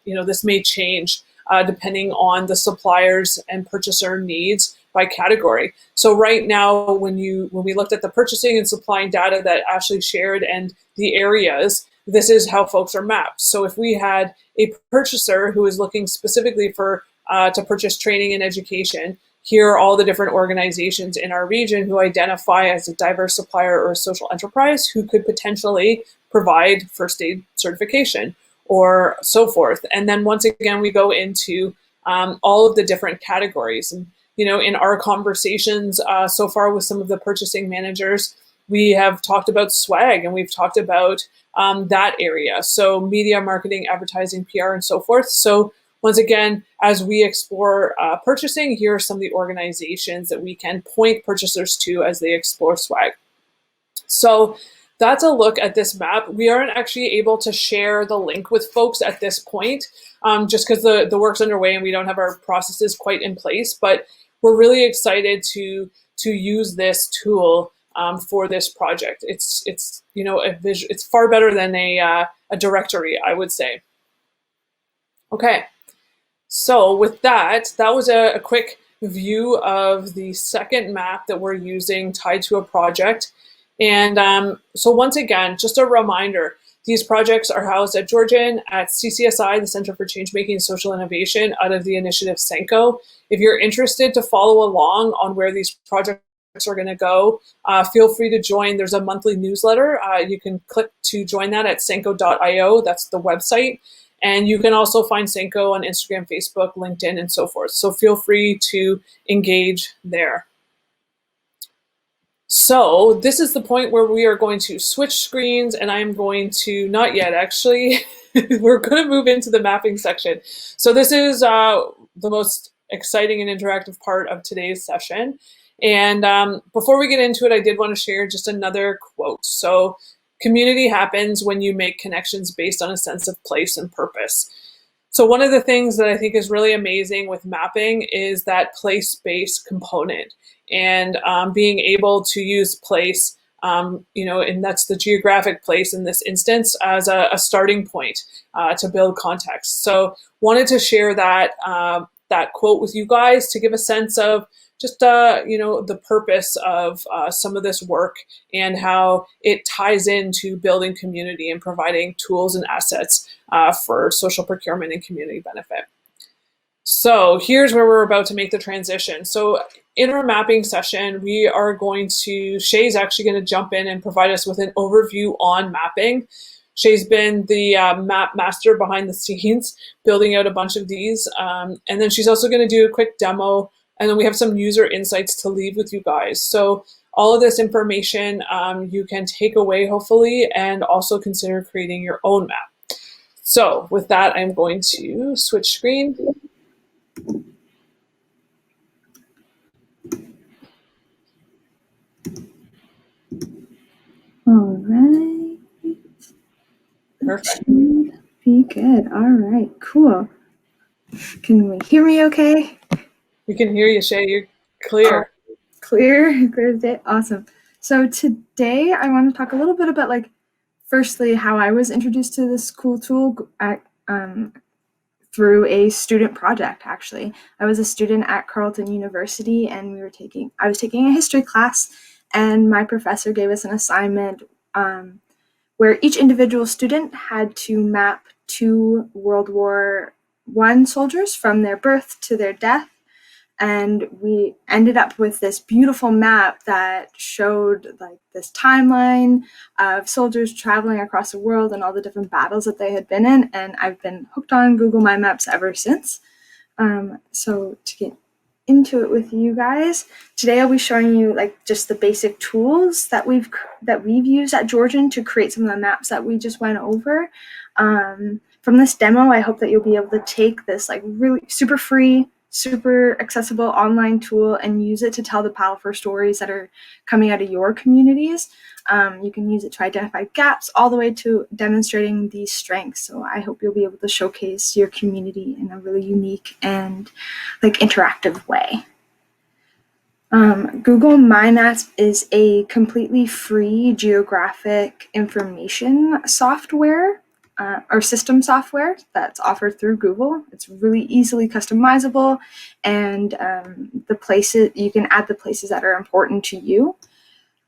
this may change depending on the suppliers and purchaser needs by category. So right now, when we looked at the purchasing and supplying data that Ashley shared and the areas, this is how folks are mapped. So if we had a purchaser who is looking specifically for to purchase training and education, here are all the different organizations in our region who identify as a diverse supplier or a social enterprise who could potentially provide first aid certification or so forth. And then once again, we go into all of the different categories. And, in our conversations so far with some of the purchasing managers, we have talked about swag and we've talked about that area. So media, marketing, advertising, PR, and so forth. So once again, as we explore purchasing, here are some of the organizations that we can point purchasers to as they explore swag. So that's a look at this map. We aren't actually able to share the link with folks at this point, just because the work's underway and we don't have our processes quite in place. But we're really excited to use this tool for this project. It's it's far better than a directory, I would say. Okay. So with that was a quick view of the second map that we're using tied to a project. And so once again, just a reminder, these projects are housed at Georgian, at CCSI, the Center for Changemaking and Social Innovation, out of the initiative Senko. If you're interested to follow along on where these projects are going to go, feel free to join. There's a monthly newsletter. You can click to join that at senko.io. That's the website. And you can also find Senko on Instagram, Facebook, LinkedIn, and so forth. So feel free to engage there. So this is the point where we are going to switch screens, and I'm going to, not yet actually, we're going to move into the mapping section. So this is the most exciting and interactive part of today's session. And before we get into it, I did want to share just another quote. So, community happens when you make connections based on a sense of place and purpose. So one of the things that I think is really amazing with mapping is that place-based component, and being able to use place, and that's the geographic place in this instance, as a starting point to build context. So wanted to share that that quote with you guys to give a sense of just the purpose of some of this work and how it ties into building community and providing tools and assets for social procurement and community benefit. So here's where we're about to make the transition. So in our mapping session, Shay's actually going to jump in and provide us with an overview on mapping. Shay's been the map master behind the scenes, building out a bunch of these. And then she's also going to do a quick demo, and then we have some user insights to leave with you guys. So all of this information you can take away, hopefully, and also consider creating your own map. So with that, I'm going to switch screen. All right. Perfect. Should be good. All right, cool. Can we hear me okay? We can hear you, Shay. You're clear. Clear as day. Awesome. So today I want to talk a little bit about, like, firstly, how I was introduced to this cool tool through a student project. Actually, I was a student at Carleton University, and I was taking a history class, and my professor gave us an assignment where each individual student had to map 2 World War I soldiers from their birth to their death. And we ended up with this beautiful map that showed, like, this timeline of soldiers traveling across the world and all the different battles that they had been in. And I've been hooked on Google My Maps ever since. So to get into it with you guys, today I'll be showing you, like, just the basic tools that we've used at Georgian to create some of the maps that we just went over. From this demo, I hope that you'll be able to take this, like, really super free, super accessible online tool and use it to tell the powerful stories that are coming out of your communities. You can use it to identify gaps all the way to demonstrating these strengths. So I hope you'll be able to showcase your community in a really unique and, like, interactive way. Google My Maps is a completely free geographic information software or system software that's offered through Google. It's really easily customizable, and you can add the places that are important to you.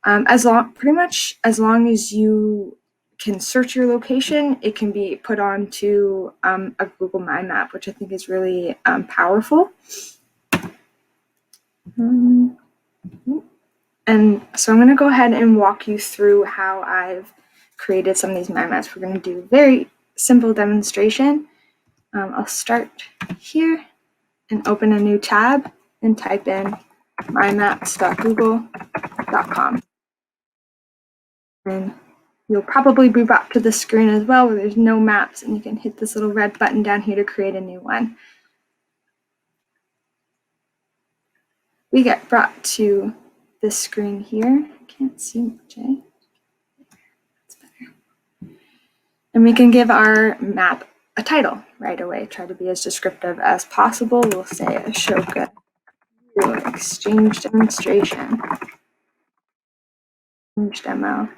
Pretty much as long as you can search your location, it can be put onto a Google My Map, which I think is really powerful. And so I'm going to go ahead and walk you through how I've created some of these mind maps. We're going to do a very simple demonstration. I'll start here and open a new tab and type in mymaps.google.com. And you'll probably be brought to the screen as well where there's no maps, and you can hit this little red button down here to create a new one. We get brought to this screen here. I can't see much, eh? That's better. And we can give our map a title right away. Try to be as descriptive as possible. We'll say Ashoka Exchange Demonstration. Exchange Demo.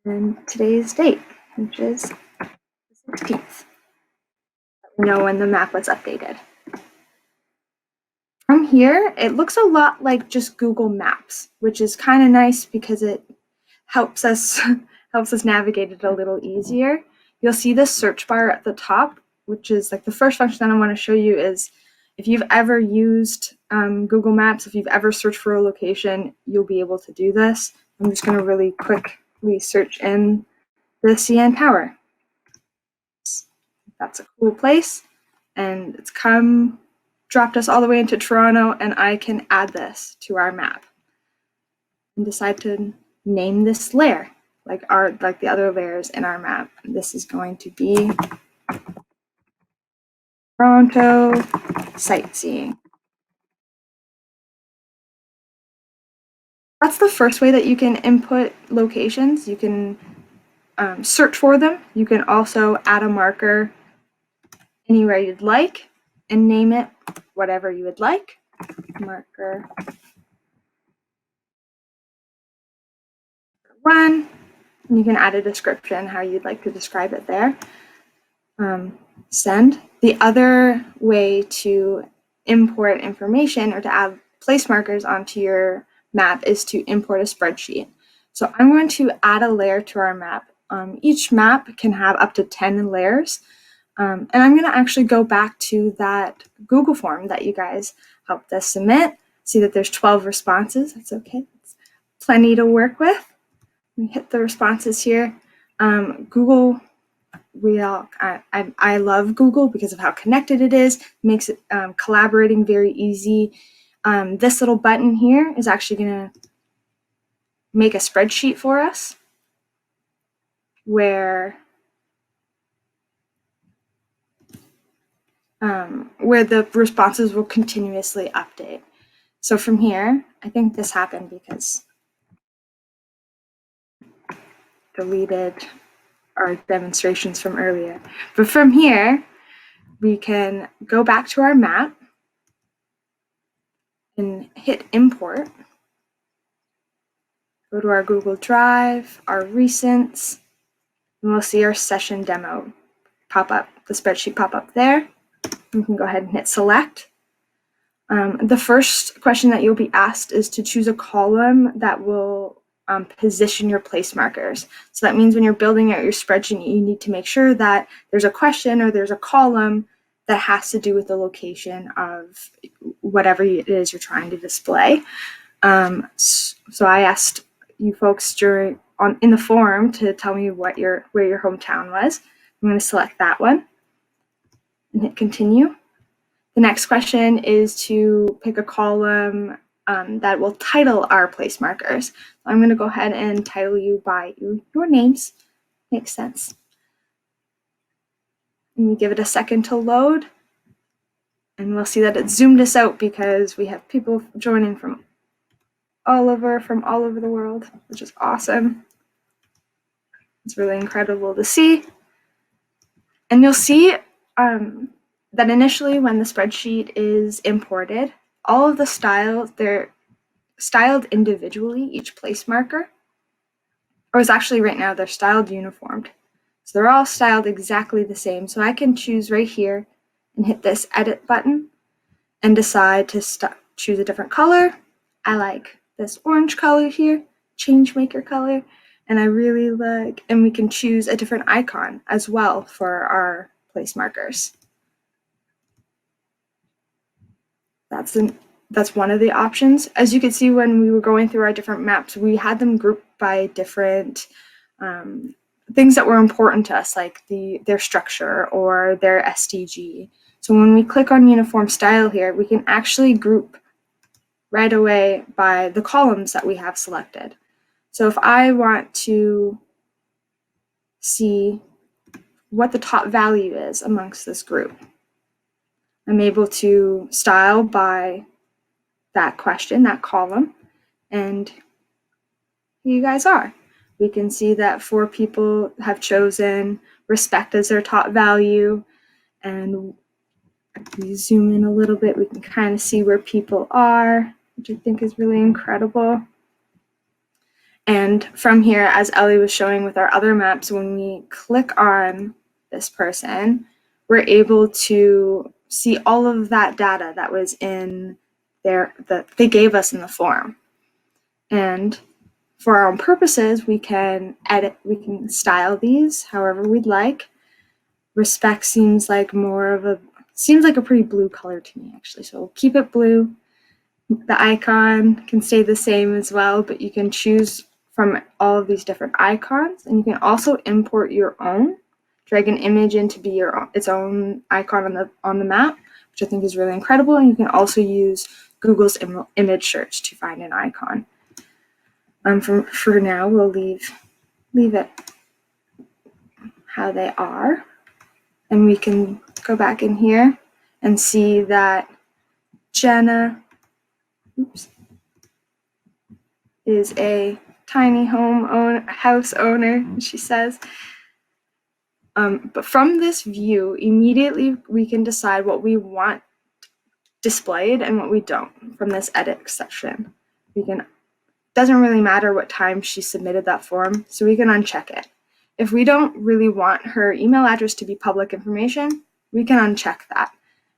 And today's date, which is the 16th. We know when the map was updated. From here, it looks a lot like just Google Maps, which is kind of nice because it helps us navigate it a little easier. You'll see the search bar at the top, which is, like, the first function that I want to show you is if you've ever used Google Maps, if you've ever searched for a location, you'll be able to do this. I'm just going to really quickly search in the CN Tower. That's a cool place, and it's dropped us all the way into Toronto, and I can add this to our map and decide to name this layer like the other layers in our map. This is going to be Toronto sightseeing. That's the first way that you can input locations. You can search for them. You can also add a marker anywhere you'd like and name it whatever you would like. Marker 1. You can add a description, how you'd like to describe it there. Send. The other way to import information or to add place markers onto your map is to import a spreadsheet. So I'm going to add a layer to our map. Each map can have up to 10 layers. And I'm going to actually go back to that Google form that you guys helped us submit. See that there's 12 responses. That's okay. It's plenty to work with. We hit the responses here. Google, I love Google because of how connected it is. It makes it collaborating very easy. This little button here is actually going to make a spreadsheet for us where the responses will continuously update. So from here, I think this happened because deleted our demonstrations from earlier. But from here, we can go back to our map and hit import. Go to our Google Drive, our recents, and we'll see our session demo pop up, the spreadsheet pop up there. We can go ahead and hit select. The first question that you'll be asked is to choose a column that will position your place markers. So that means when you're building out your spreadsheet, you need to make sure that there's a question or there's a column that has to do with the location of whatever it is you're trying to display. So I asked you folks in the forum to tell me where your hometown was. I'm going to select that one and hit continue. The next question is to pick a column that will title our place markers. I'm going to go ahead and title you by your names. Makes sense. And we give it a second to load. And we'll see that it zoomed us out because we have people joining from all over the world, which is awesome. It's really incredible to see. And you'll see that initially when the spreadsheet is imported, all of the styles, they're styled individually, each place marker. Or it's actually right now, they're styled uniformed. So they're all styled exactly the same. So I can choose right here and hit this edit button and decide to choose a different color. I like this orange color here, change maker color, and I really like, and we can choose a different icon as well for our place markers. That's one of the options. As you can see, when we were going through our different maps, we had them grouped by different things that were important to us, like their structure or their SDG. So when we click on uniform style here, we can actually group right away by the columns that we have selected. So if I want to see what the top value is amongst this group, I'm able to style by that question, that column, and here you guys are. We can see that 4 people have chosen respect as their top value, and if we zoom in a little bit, we can kind of see where people are, which I think is really incredible. And from here, as Ellie was showing with our other maps, when we click on this person, we're able to see all of that data that was in that they gave us in the form. And for our own purposes, we can edit, we can style these however we'd like. Respect seems like a pretty blue color to me, actually. So we'll keep it blue. The icon can stay the same as well, but you can choose from all of these different icons, and you can also import your own, drag an image in to be its own icon on the map, which I think is really incredible. And you can also use Google's image search to find an icon. For now, we'll leave it how they are, and we can go back in here and see that Jenna is a tiny house owner, she says. But from this view, immediately we can decide what we want displayed and what we don't from this edit section. Doesn't really matter what time she submitted that form, so we can uncheck it. If we don't really want her email address to be public information, we can uncheck that.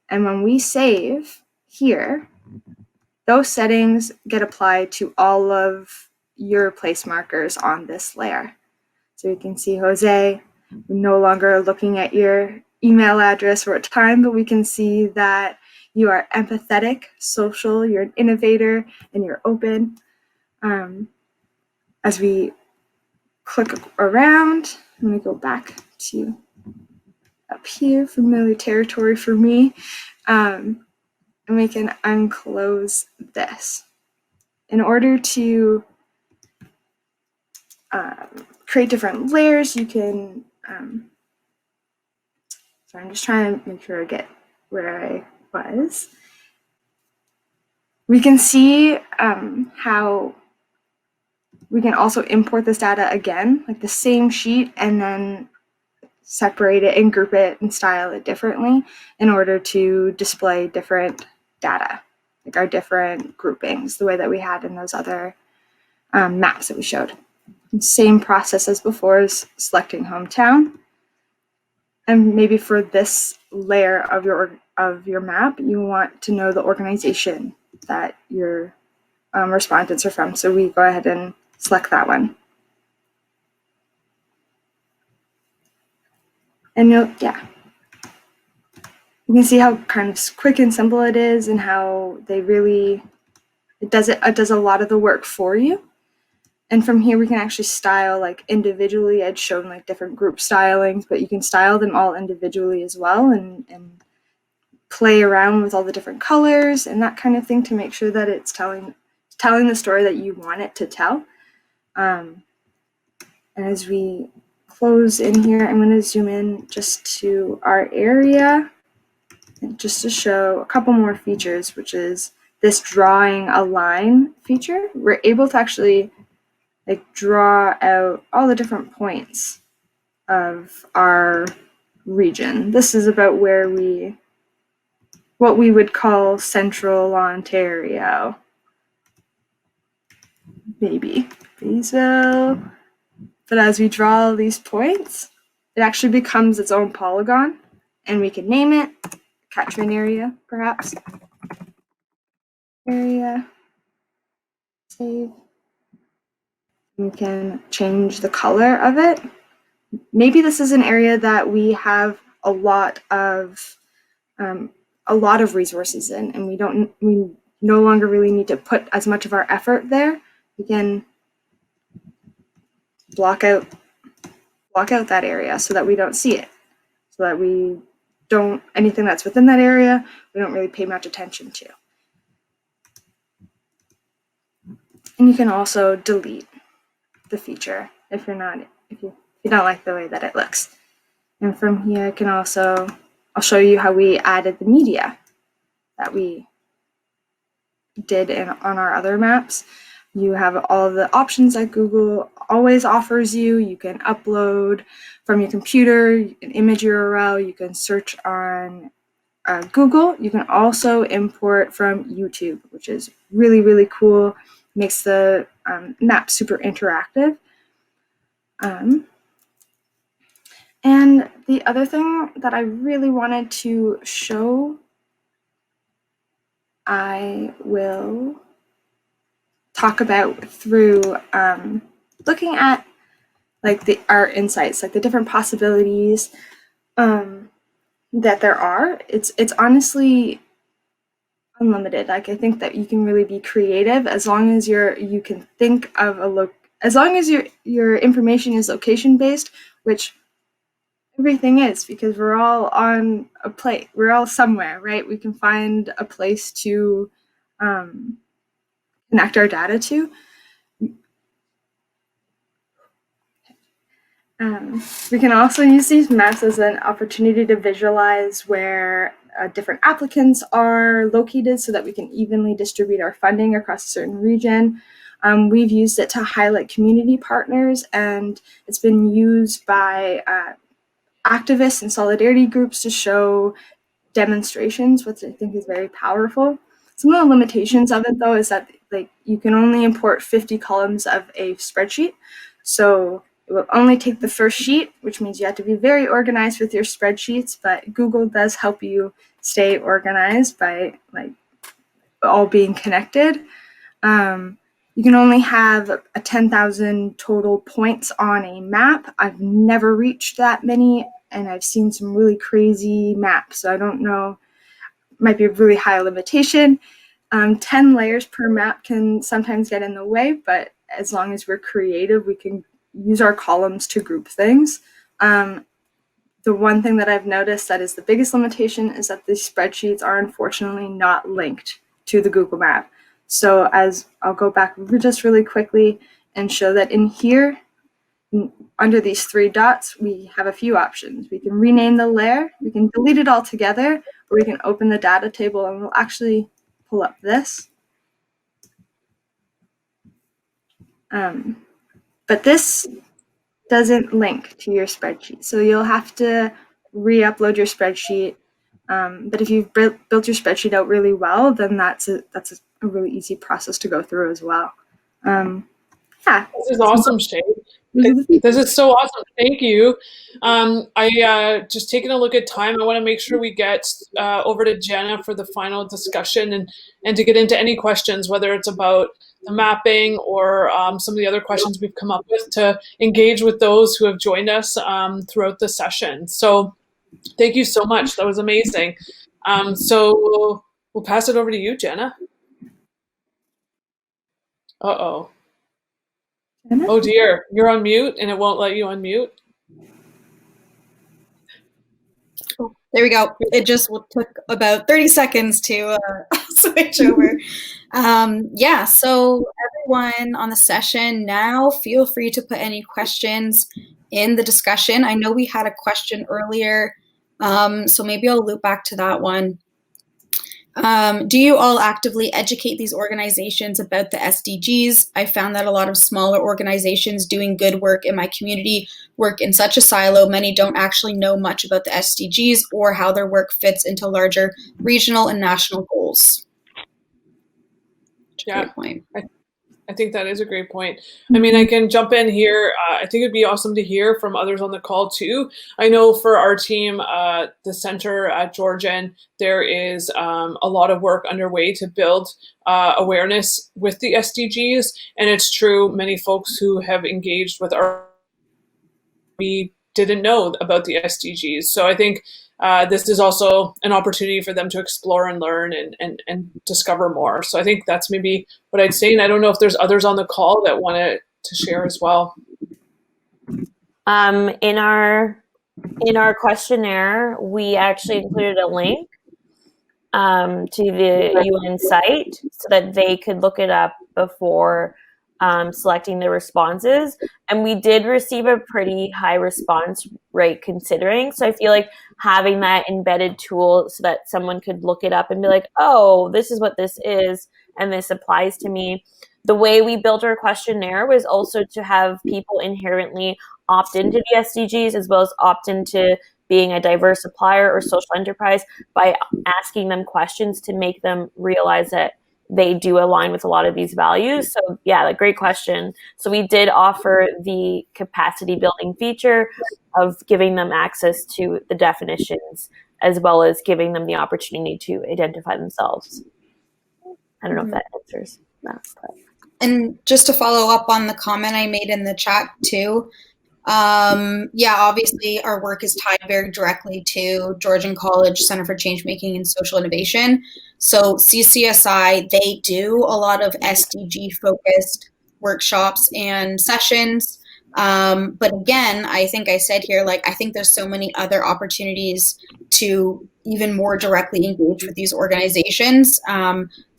And when we save here, those settings get applied to all of your place markers on this layer. So you can see Jose, we're no longer looking at your email address or what time, but we can see that you are empathetic, social, you're an innovator, and you're open. As we click around, let me go back to up here, familiar territory for me, and we can unclose this. In order to create different layers, you can, so I'm just trying to make sure I get where I was. We can see how we can also import this data again, like the same sheet, and then separate it and group it and style it differently in order to display different data, like our different groupings, the way that we had in those other maps that we showed. Same process as before, is selecting hometown. And maybe for this layer of your map, you want to know the organization that your respondents are from. So we go ahead and select that one. And you can see how kind of quick and simple it is, and how it does a lot of the work for you. And from here, we can actually style like individually. I'd shown like different group stylings, but you can style them all individually as well, and play around with all the different colors and that kind of thing to make sure that it's telling the story that you want it to tell. And as we close in here, I'm going to zoom in just to our area, and just to show a couple more features, which is this drawing a line feature. We're able to actually like draw out all the different points of our region. This is about what we would call Central Ontario. Maybe Beesville. But as we draw all these points, it actually becomes its own polygon, and we can name it catchment area, perhaps. Area. Save. We can change the color of it. Maybe this is an area that we have a lot of resources in, and we no longer really need to put as much of our effort there. We can block out that area so that we don't see it, so that anything that's within that area, we don't really pay much attention to. And you can also delete the feature if you don't like the way that it looks. And from here, I'll show you how we added the media that we did on our other maps. You have all the options that Google always offers you. You can upload from your computer, an image URL, you can search on Google. You can also import from YouTube, which is really, really cool. Makes the map super interactive. And the other thing that I really wanted to show, I will talk about through looking at like our insights, like the different possibilities that there are. It's honestly unlimited. Like, I think that you can really be creative as long as you can think of as long as your information is location based, which everything is, because we're all on a plate. We're all somewhere, right? We can find a place to connect our data to. We can also use these maps as an opportunity to visualize where different applicants are located so that we can evenly distribute our funding across a certain region. We've used it to highlight community partners, and it's been used by activists and solidarity groups to show demonstrations, which I think is very powerful. Some of the limitations of it, though, is that you can only import 50 columns of a spreadsheet. So it will only take the first sheet, which means you have to be very organized with your spreadsheets, but Google does help you stay organized by all being connected. You can only have 10,000 total points on a map. I've never reached that many and I've seen some really crazy maps. So I don't know, might be a really high limitation. 10 layers per map can sometimes get in the way, but as long as we're creative, we can use our columns to group things. The one thing that I've noticed that is the biggest limitation is that these spreadsheets are unfortunately not linked to the Google Map. So as I'll go back just really quickly and show that in here, under these 3 dots, we have a few options. We can rename the layer, we can delete it all together, or we can open the data table and we'll actually pull up this. But this doesn't link to your spreadsheet. So you'll have to re-upload your spreadsheet. But if you've built your spreadsheet out really well, then that's a really easy process to go through as well. Yeah. This is awesome, Shay. This is so awesome. Thank you. I just taking a look at time. I want to make sure we get over to Jenna for the final discussion and to get into any questions, whether it's about the mapping or some of the other questions we've come up with, to engage with those who have joined us throughout the session. So thank you so much. That was amazing. So we'll pass it over to you, Jenna. Uh-oh. Jenna? Oh dear, you're on mute and it won't let you unmute. There we go. It just took about 30 seconds to switch over. Yeah, so everyone on the session now, feel free to put any questions in the discussion. I know we had a question earlier, so maybe I'll loop back to that one. Do you all actively educate these organizations about the SDGs? I found that a lot of smaller organizations doing good work in my community work in such a silo. Many don't actually know much about the SDGs or how their work fits into larger regional and national goals. Yeah. Great point. I think that is a great point. I mean, I can jump in here. I think it'd be awesome to hear from others on the call too. I know for our team, the center at Georgian, there is a lot of work underway to build awareness with the SDGs. And it's true, many folks who have engaged with we didn't know about the SDGs. So I think this is also an opportunity for them to explore and learn and discover more. So I think that's maybe what I'd say. And I don't know if there's others on the call that want to share as well. In our questionnaire, we actually included a link to the UN site so that they could look it up before selecting the responses. And we did receive a pretty high response rate considering. So I feel like having that embedded tool so that someone could look it up and be like, oh, this is what this is, and this applies to me. The way we built our questionnaire was also to have people inherently opt into the SDGs as well as opt into being a diverse supplier or social enterprise by asking them questions to make them realize that they do align with a lot of these values. So yeah, great question. So we did offer the capacity building feature of giving them access to the definitions as well as giving them the opportunity to identify themselves. I don't know if that answers that. But. And just to follow up on the comment I made in the chat too, yeah, obviously our work is tied very directly to Georgian College Center for Changemaking and Social Innovation. So CCSI, they do a lot of SDG focused workshops and sessions. But again, I think I said here, like, I think there's so many other opportunities to even more directly engage with these organizations.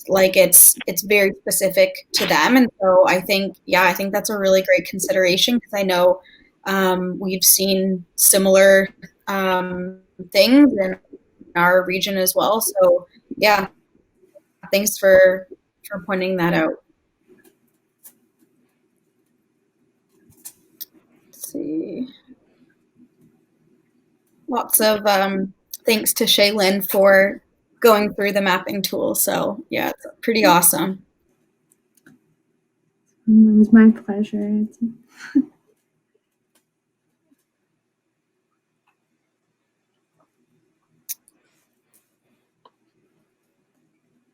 Like it's very specific to them. And so I think that's a really great consideration because I know we've seen similar things in our region as well. So yeah, thanks for pointing that out. Let's see. Lots of thanks to Shaylin for going through the mapping tool. So yeah, it's pretty awesome. It was my pleasure.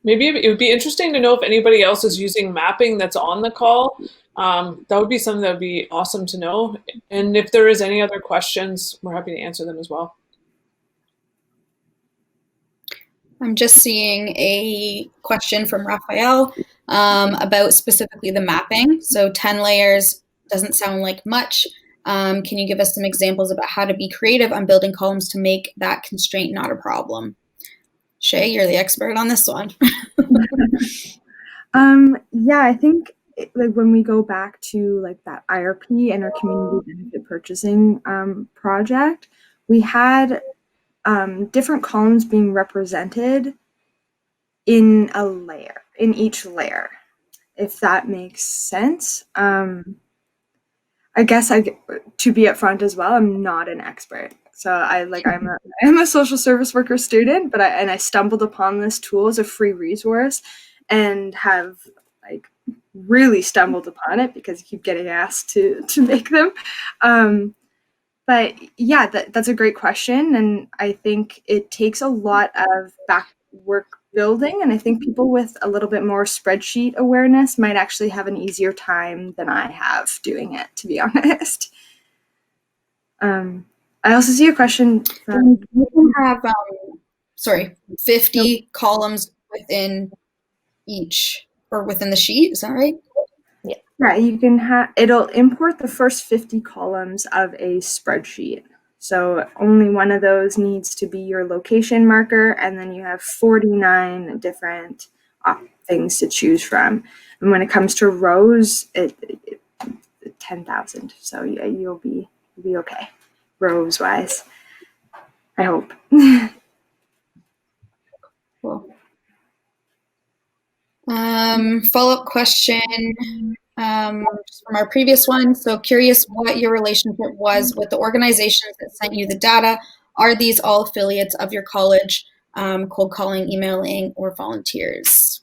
Maybe it would be interesting to know if anybody else is using mapping that's on the call. That would be something that would be awesome to know. And if there is any other questions, we're happy to answer them as well. I'm just seeing a question from Raphael about specifically the mapping. So 10 layers doesn't sound like much. Can you give us some examples about how to be creative on building columns to make that constraint not a problem? Shay, you're the expert on this one. Yeah, I think like when we go back to like that IRP and our community benefit purchasing project, we had different columns being represented in a layer, in each layer, if that makes sense. I guess to be upfront as well, I'm not an expert. So I'm a social service worker student, but I stumbled upon this tool as a free resource and have like really stumbled upon it because you keep getting asked to make them. But yeah, that's a great question. And I think it takes a lot of back work building. And I think people with a little bit more spreadsheet awareness might actually have an easier time than I have doing it, to be honest. I also see a question from... You can have, 50 columns within each, or within the sheet, is that right? Yeah, you can it'll import the first 50 columns of a spreadsheet. So only one of those needs to be your location marker, and then you have 49 different things to choose from. And when it comes to rows, it 10,000. So yeah, you'll be okay, rows wise. I hope. Cool. Follow-up question from our previous one. So curious what your relationship was with the organizations that sent you the data. Are these all affiliates of your college, cold calling, emailing, or volunteers?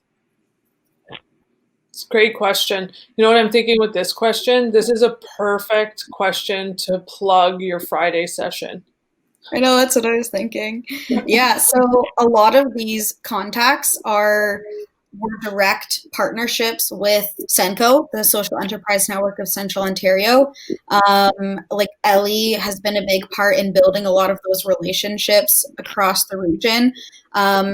It's a great question. You know what I'm thinking with this question? This is a perfect question to plug your Friday session. I know, that's what I was thinking. Yeah, so a lot of these contacts were direct partnerships with Senco, the Social Enterprise Network of Central Ontario. Like Ellie has been a big part in building a lot of those relationships across the region.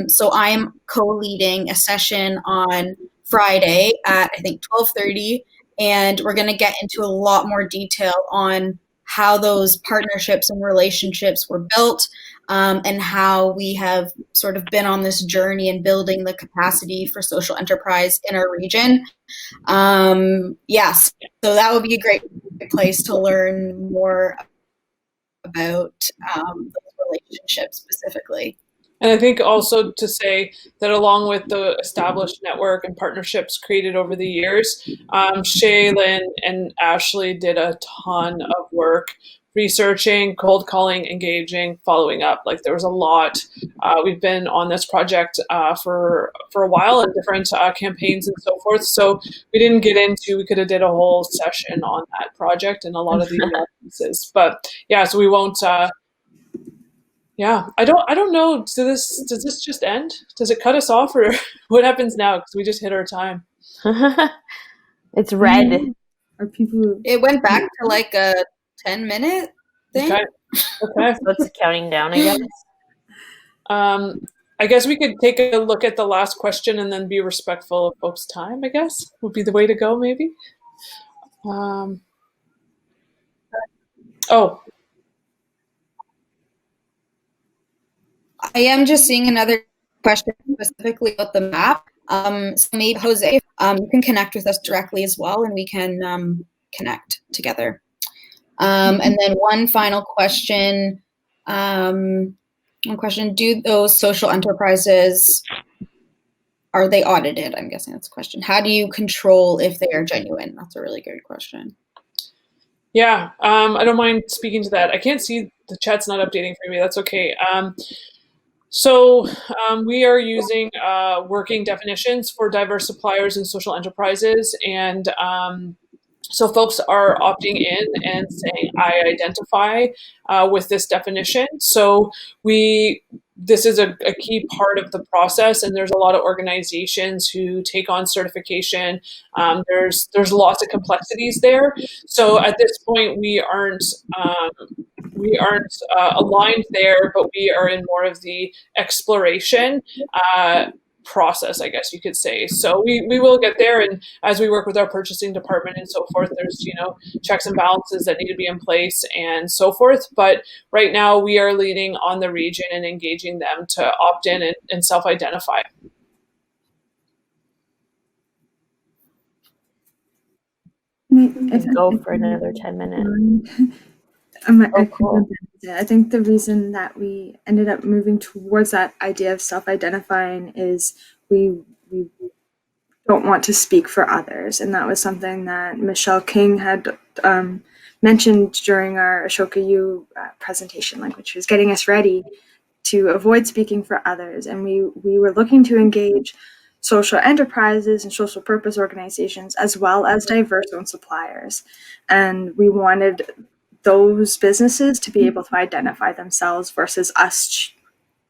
So I'm co-leading a session on Friday at, I think, 12:30, and we're going to get into a lot more detail on how those partnerships and relationships were built, and how we have sort of been on this journey in building the capacity for social enterprise in our region. Yes, so that would be a great place to learn more about those relationships specifically. And I think also to say that along with the established network and partnerships created over the years, Shaylin and Ashley did a ton of work researching, cold calling, engaging, following up. Like there was a lot. We've been on this project for a while in different campaigns and so forth. So we could have did a whole session on that project and a lot of the pieces. But yeah, so we won't. Yeah, I don't know. Does this just end? Does it cut us off, or what happens now? Because we just hit our time. It's red. Are people? It went back to like a 10-minute thing. Okay. So it's counting down, I guess. I guess we could take a look at the last question and then be respectful of folks' time. I guess would be the way to go, maybe. Oh. I am just seeing another question specifically about the map. So maybe Jose, you can connect with us directly as well, and we can connect together. And then one final question. Do those social enterprises, are they audited? I'm guessing that's a question. How do you control if they are genuine? That's a really good question. Yeah, I don't mind speaking to that. I can't see the chat's not updating for me. That's okay. So we are using working definitions for diverse suppliers and social enterprises. And so folks are opting in and saying, I identify with this definition. So we this is a key part of the process, and there's a lot of organizations who take on certification. There's lots of complexities there. So at this point, we aren't aligned there, but we are in more of the exploration process, I guess you could say. So we will get there, and as we work with our purchasing department and so forth, there's checks and balances that need to be in place and so forth. But right now we are leading on the region and engaging them to opt in and self-identify. Go for another 10 minutes. Cool. I think the reason that we ended up moving towards that idea of self-identifying is we don't want to speak for others. And that was something that Michelle King had mentioned during our Ashoka U presentation, like, which was getting us ready to avoid speaking for others. And we were looking to engage social enterprises and social purpose organizations, as well as diverse owned suppliers. And we wanted those businesses to be able to identify themselves versus us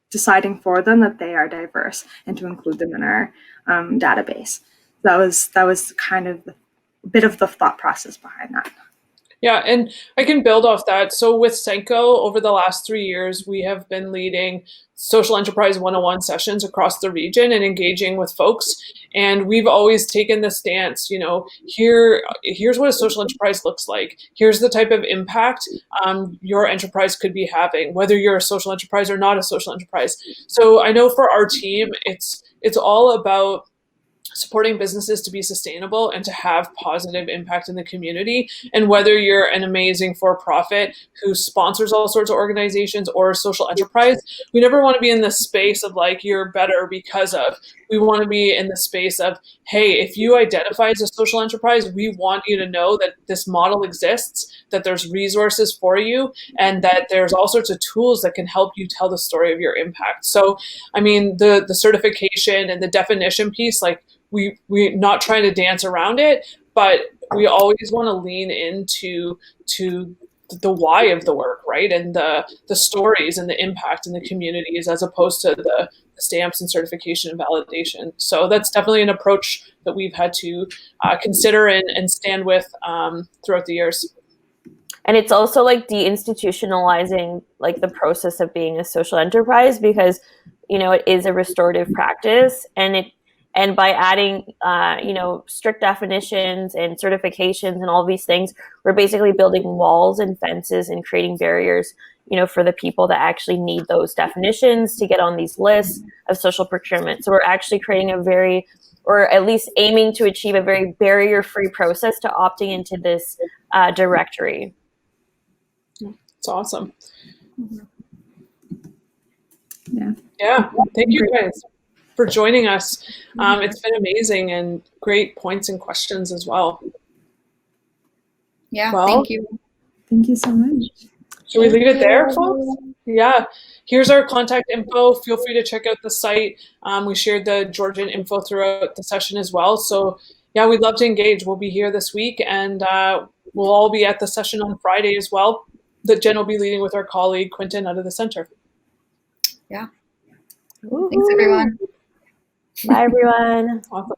deciding for them that they are diverse and to include them in our database. That was kind of a bit of the thought process behind that. Yeah, and I can build off that. So with Senko, over the last 3 years, we have been leading social enterprise 101 sessions across the region and engaging with folks. And we've always taken the stance, here's what a social enterprise looks like. Here's the type of impact your enterprise could be having, whether you're a social enterprise or not a social enterprise. So I know for our team, it's all about supporting businesses to be sustainable and to have positive impact in the community. And whether you're an amazing for-profit who sponsors all sorts of organizations or a social enterprise, we never want to be in the space of like, you're better because of. We want to be in the space of, hey, if you identify as a social enterprise, we want you to know that this model exists, that there's resources for you, and that there's all sorts of tools that can help you tell the story of your impact. So, I mean, the certification and the definition piece, like, we're not trying to dance around it, but we always want to lean into the why of the work, right? And the stories and the impact in the communities, as opposed to the stamps and certification and validation. So that's definitely an approach that we've had to consider and stand with throughout the years. And it's also like deinstitutionalizing like the process of being a social enterprise, because it is a restorative practice, and by adding, strict definitions and certifications and all these things, we're basically building walls and fences and creating barriers, for the people that actually need those definitions to get on these lists of social procurement. So we're actually creating or at least aiming to achieve a very barrier-free process to opting into this directory. It's awesome. Yeah. Yeah. Thank you guys for joining us. It's been amazing and great points and questions as well. Yeah, well, thank you. Thank you so much. Should we leave it there, folks? Yeah. Here's our contact info. Feel free to check out the site. We shared the Georgian info throughout the session as well. So yeah, we'd love to engage. We'll be here this week, and we'll all be at the session on Friday as well, that Jen will be leading with our colleague Quentin out of the center. Yeah. Woo-hoo. Thanks, everyone. Bye, everyone. Awesome.